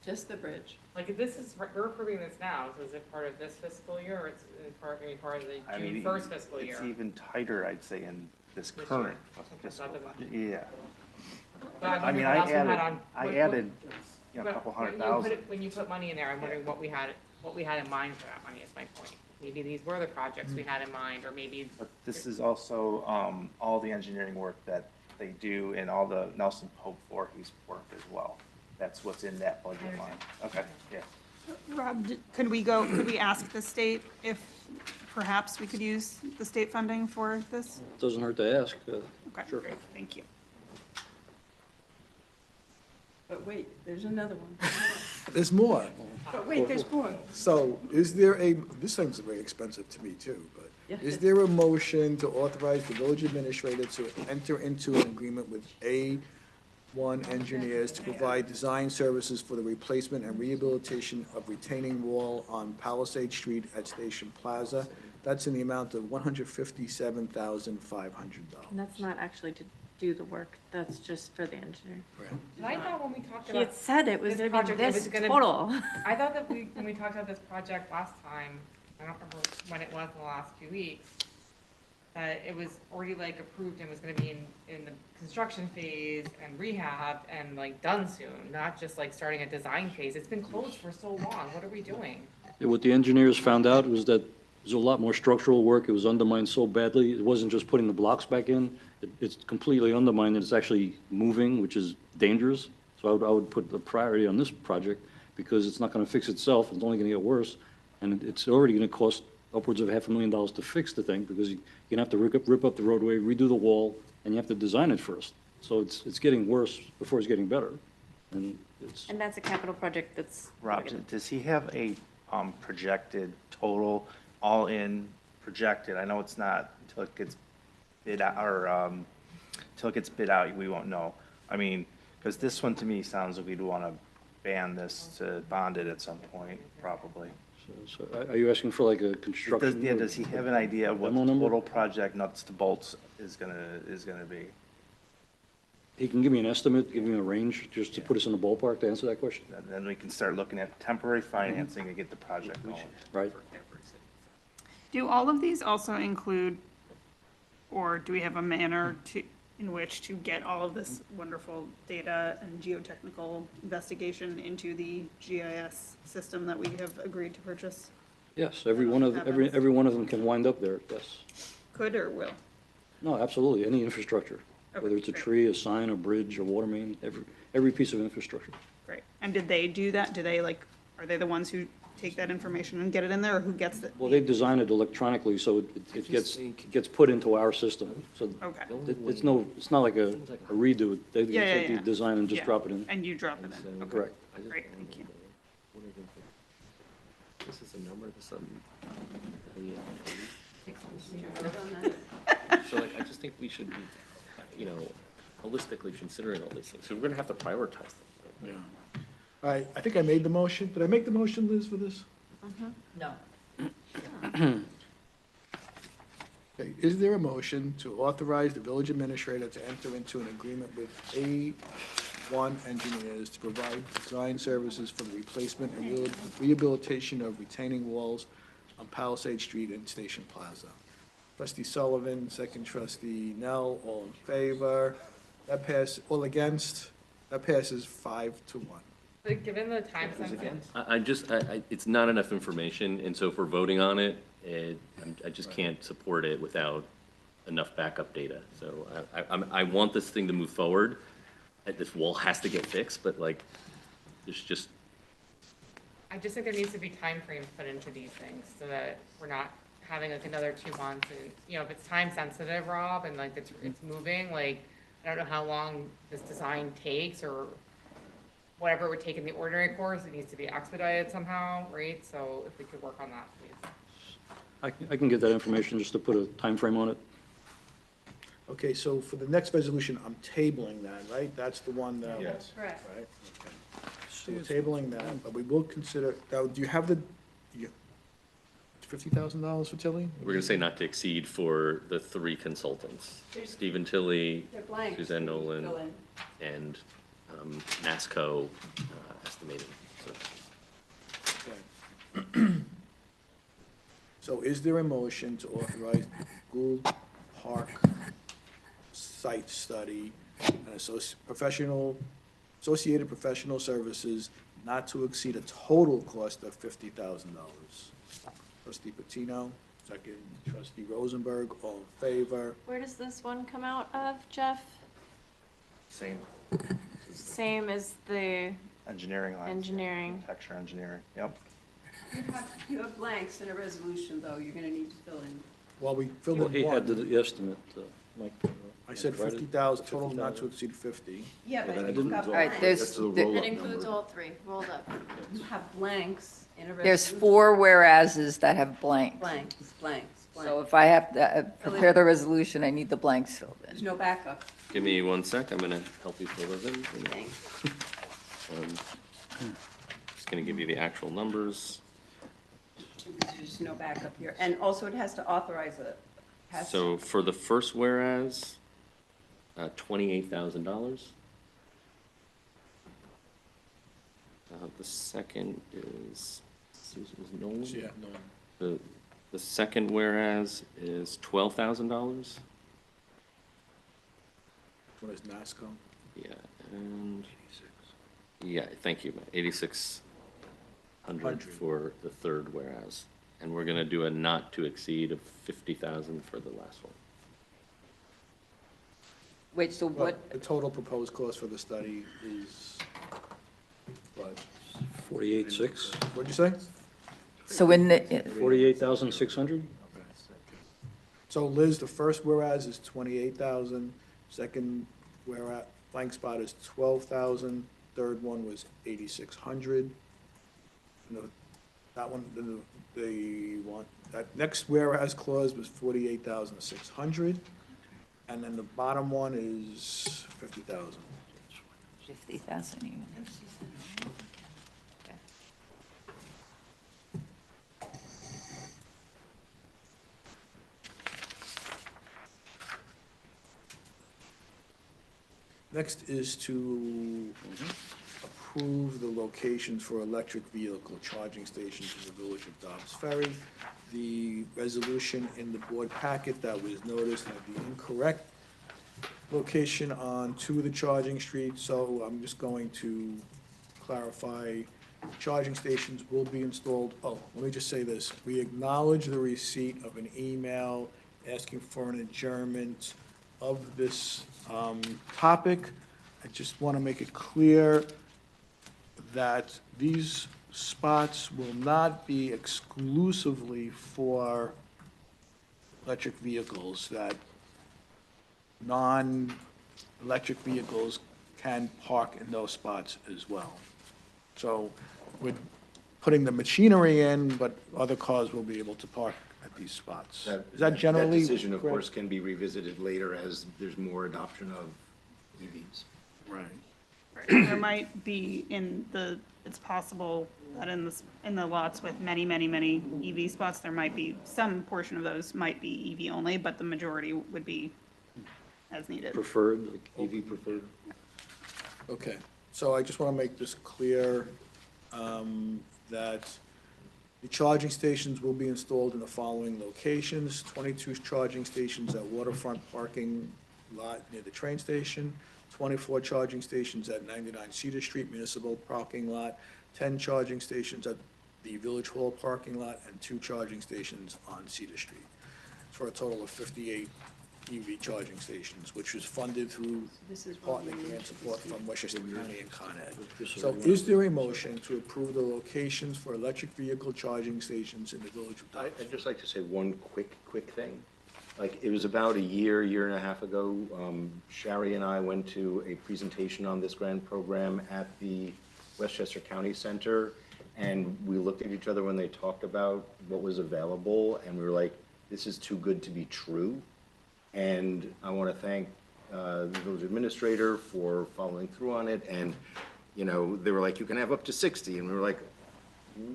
Just the bridge. Like, this is, we're approving this now, so is it part of this fiscal year, or it's gonna be part of the I mean, June first fiscal year? It's even tighter, I'd say, in this This current year. fiscal, That doesn't- yeah. But I'm I mean, wondering I what else we had added, on- I what- added, you know, a But couple when hundred you put thousand. it- When you put money in there, I'm wondering what we had in mind for that money, is my point. Maybe these were the projects we had in mind, or maybe. But this is also, all the engineering work that they do and all the Nelson Pope Voorhees work as well. That's what's in that budget line. Okay, yeah. Rob, could we ask the state if perhaps we could use the state funding for this? Doesn't hurt to ask. Okay, Sure. great, thank you. But wait, there's another one. There's more. But wait, there's more. So is there this seems very expensive to me too, but is there a motion to authorize the village administrator to enter into an agreement with A1 Engineers to provide design services for the replacement and rehabilitation of retaining wall on Palisade Street at Station Plaza? That's in the amount of $157,500. And that's not actually to do the work, that's just for the engineer. And I thought when we talked He about. had said it was this gonna be project, it this was gonna- total. I thought that when we talked about this project last time, I don't remember when it was in the last few weeks, that it was already like approved and was gonna be in the construction phase and rehab and like done soon, not just like starting a design phase. It's been closed for so long. What are we doing? Yeah, what the engineers found out was that there's a lot more structural work. It was undermined so badly. It wasn't just putting the blocks back in. It's completely undermined, and it's actually moving, which is dangerous. So I would put the priority on this project because it's not going to fix itself. It's only going to get worse. And it's already going to cost upwards of $500,000 to fix the thing because you're going to have to rip up the roadway, redo the wall, and you have to design it first. So it's getting worse before it's getting better. And it's, And that's a capital project that's. Rob, does he have a projected total, all-in projected? I know it's not until it gets bid out, or until it gets bid out, we won't know. I mean, because this one to me sounds like we'd want to ban this to bond it at some point, probably. so are you asking for like a construction? Yeah, does he have an idea of what the demo number? total project nuts to bolts is gonna be? He can give me an estimate, give me a range, just to put us in the ballpark to answer that question. And then we can start looking at temporary financing and get the project going. Right. Do all of these also include, or do we have a manner in which to get all of this wonderful data and geotechnical investigation into the GIS system that we have agreed to purchase? Yes, every one of them can wind up there, yes. Could or will? No, absolutely, any infrastructure, whether it's a tree, a sign, a bridge, a water main, every piece of infrastructure. Great. And did they do that? Do they are they the ones who take that information and get it in there, or who gets it? Well, they design it electronically, so it gets put into our system. So Okay. it's not like a redo. They Yeah, take yeah. the design and just Yeah. drop it in. And you drop it in? Okay. Correct. Great, thank you. This is a number, this So like, I just think we should be, holistically considering all these things. So we're gonna have to prioritize them. Yeah. All right, I think I made the motion. Did I make the motion, Liz, for this? No. Okay, is there a motion to authorize the village administrator to enter into an agreement with A1 Engineers to provide design services for the replacement and rehabilitation of retaining walls on Palisade Street and Station Plaza? Trustee Sullivan, second trustee Nell, all in favor. That passes, all against? That passes 5-1. But given the time sensitivity. It's not enough information, and so if we're voting on it, I just can't support it without enough backup data. So I want this thing to move forward. This wall has to get fixed, but there's just. I just think there needs to be timeframes put into these things so that we're not having another 2 months and, if it's time sensitive, Rob, and it's moving, I don't know how long this design takes or whatever it would take in the ordinary course, it needs to be expedited somehow, right? So if we could work on that, please. I can get that information just to put a time frame on it. Okay, so for the next resolution, I'm tabling that, right? That's the one that. Yes. Correct. Right, okay. So we're tabling that, but we will consider, now, do you have $50,000 for Tilly? We're gonna say not to exceed for the 3 consultants, Stephen Tilly, They're blank. Suzanne Nolan, Fill in. and NASCO estimating. Okay. So is there a motion to authorize Gould Park site study and associated professional services not to exceed a total cost of $50,000? Trustee Patino, second trustee Rosenberg, all in favor? Where does this one come out of, Jeff? Same. Same as the engineering lines. Engineering. Architecture, engineering, yep. You have blanks in a resolution, though, you're going to need to fill in. Well, we filled Well, in he had one. the estimate, Mike. I said right? 50,000, total not to exceed 50. Yeah, but but you've you've got got All right, blanks. That includes all three, rolled up. You have blanks in a resolution. There's four whereases that have blanks. Blanks, blanks, So blanks. if I have to prepare the resolution, I need the blanks filled in. There's no backup. Give me 1 sec, I'm gonna help you fill those in. Thanks. Just gonna give you the actual numbers. There's no backup here. And also, it has to authorize a pass. So for the first whereas, $28,000. The second is, Susan was Nolan? Yeah, no. The second whereas is $12,000. What is NASCO? Yeah, and, yeah, thank you, 8,600 for the third whereas. And we're gonna do a not to exceed of 50,000 for the last one. Wait, so Well, what, the total proposed cost for the study is, what? 48,600, What'd you say? so in the, 48,600? So Liz, the first whereas is 28,000, second whereas, blank spot is 12,000, third one was 8,600. That one, they want, that next whereas clause was 48,600, and then the bottom one is 50,000. 50,000 even. Next is to approve the locations for electric vehicle charging stations in the village of Dobbs Ferry. The resolution in the board packet that was noticed had the incorrect location on two of the charging streets, so I'm just going to clarify. Charging stations will be installed. Oh, let me just say this. We acknowledge the receipt of an email asking for an adjournment of this topic. I just want to make it clear that these spots will not be exclusively for electric vehicles, that non-electric vehicles can park in those spots as well. So we're putting the machinery in, but other cars will be able to park at these spots. Is that generally? That decision, of correct? course, can be revisited later as there's more adoption of EVs. Right. There might be it's possible that in the lots with many, many, many EV spots, there might be, some portion of those might be EV only, but the majority would be as needed. Preferred, like EV preferred? Okay, so I just want to make this clear, that the charging stations will be installed in the following locations: 22 charging stations at waterfront parking lot near the train station, 24 charging stations at 99 Cedar Street Municipal Parking Lot, 10 charging stations at the Village Hall parking lot, and 2 charging stations on Cedar Street, for a total of 58 EV charging stations, which was funded through partner grant support from Westchester County and Con Ed. So is there a motion to approve the locations for electric vehicle charging stations in the Village of Dobbs? I'd just like to say one quick thing. Like, it was about a year and a half ago, Shari and I went to a presentation on this grant program at the Westchester County Center, and we looked at each other when they talked about what was available, and we were like, this is too good to be true. And I want to thank the village administrator for following through on it, and, you know, they were like, you can have up to 60, and we were like,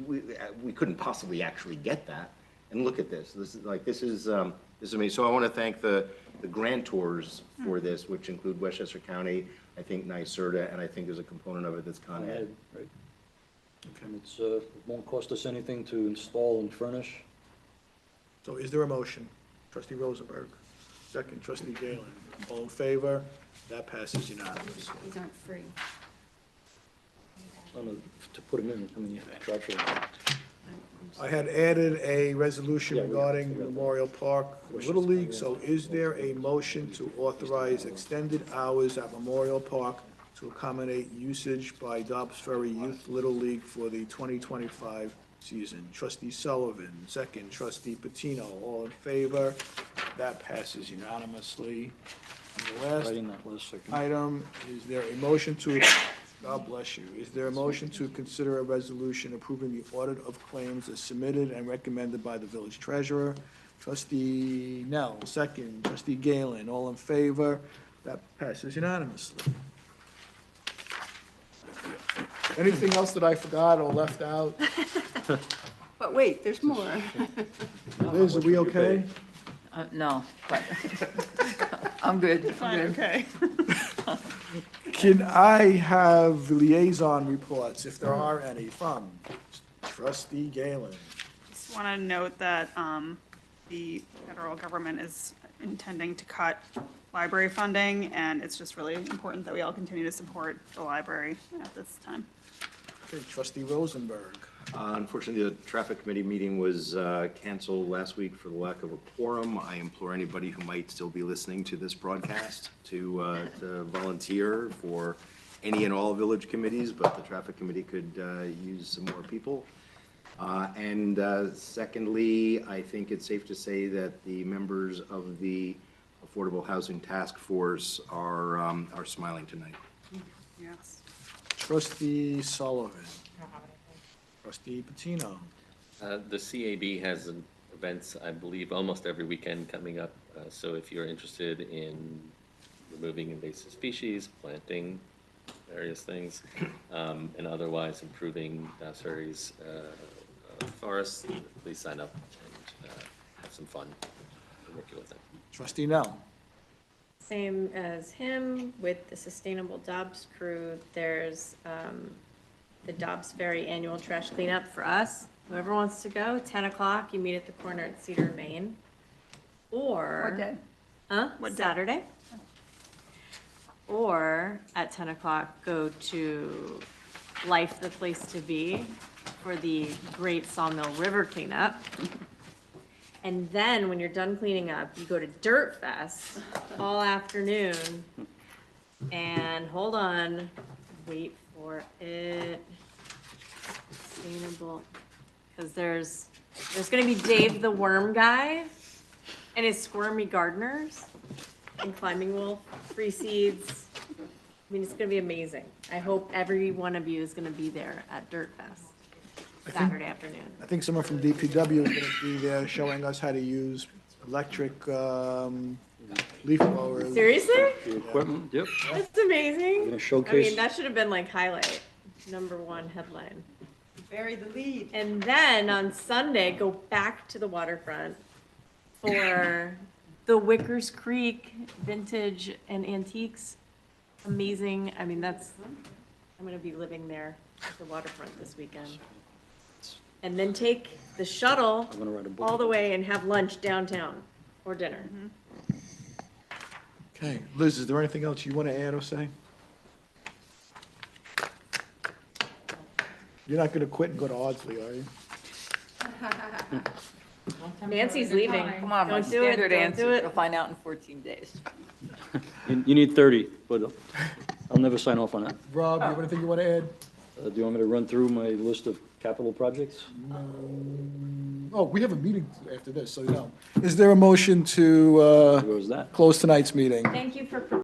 we couldn't possibly actually get that. And look at this, this is amazing. So I want to thank the grantors for this, which include Westchester County, I think NYSERDA, and I think there's a component of it that's Con Ed. Right. And it won't cost us anything to install and furnish. So is there a motion? Trustee Rosenberg, second, trustee Galen. All in favor? That passes unanimously. These aren't free. To put them in, I mean, yeah, charge for them. I had added a resolution Yeah, we- regarding Memorial Park Little League, so is there a motion to authorize extended hours at Memorial Park to accommodate usage by Dobbs Ferry Youth Little League for the 2025 season. Trustee Sullivan, second. Trustee Patino, all in favor? That passes unanimously. And the last Writing that last second. item, is there a motion to, God bless you, is there a motion to consider a resolution approving the audit of claims as submitted and recommended by the village treasurer? Trustee Nell, second. Trustee Galen, all in favor? That passes unanimously. Anything else that I forgot or left out? But wait, there's more. Liz, are we okay? No, but I'm good. I'm Fine, good. okay. Can I have liaison reports, if there are any, from Trustee Galen? Just want to note that the federal government is intending to cut library funding, and it's just really important that we all continue to support the library at this time. Okay, Trustee Rosenberg. Unfortunately, the traffic committee meeting was canceled last week for the lack of a quorum. I implore anybody who might still be listening to this broadcast to volunteer for any and all village committees, but the traffic committee could use some more people. And secondly, I think it's safe to say that the members of the Affordable Housing Task Force are smiling tonight. Yes. Trustee Sullivan. Trustee Patino. The CAB has events, I believe, almost every weekend coming up. So if you're interested in removing invasive species, planting various things, and otherwise improving Dobbs Ferry's forests, please sign up and have some fun working with them. Trustee Nell. Same as him, with the Sustainable Dobbs crew, there's the Dobbs Ferry Annual Trash Cleanup for us. Whoever wants to go, 10 o'clock, you meet at the corner at Cedar and Main. Or. What day? Huh? What day? Saturday. Or at 10 o'clock, go to Life the Place to Be for the Great Sawmill River cleanup. And then, when you're done cleaning up, you go to Dirt Fest all afternoon. And hold on, wait for it. Sustainable, because there's gonna be Dave the Worm Guy and his squirmy gardeners and Climbing Wolf, free seeds. I mean, it's gonna be amazing. I hope every one of you is gonna be there at Dirt Fest Saturday afternoon. I think someone from DPW is going to be there showing us how to use electric leaf blowers. Seriously? The equipment, yep. That's amazing. Gonna I showcase- mean, that should have been like highlight, #1 headline. Bury the lead. And then on Sunday, go back to the waterfront for the Wickers Creek Vintage and Antiques. Amazing. I mean, I'm gonna be living there at the waterfront this weekend. And then take the shuttle I'm gonna write a book. all the way and have lunch downtown or dinner. Okay, Liz, is there anything else you want to add or say? You're not going to quit and go to Ardsley, are you? Nancy's leaving. Come on, my Don't do it, standard don't answer. do it. You'll find out in 14 days. You need 30, but I'll never sign off on that. Rob, you have anything you want to add? Do you want me to run through my list of capital projects? Oh, we have a meeting after this, so no. Is there a motion to Where was that? close tonight's meeting? Thank you for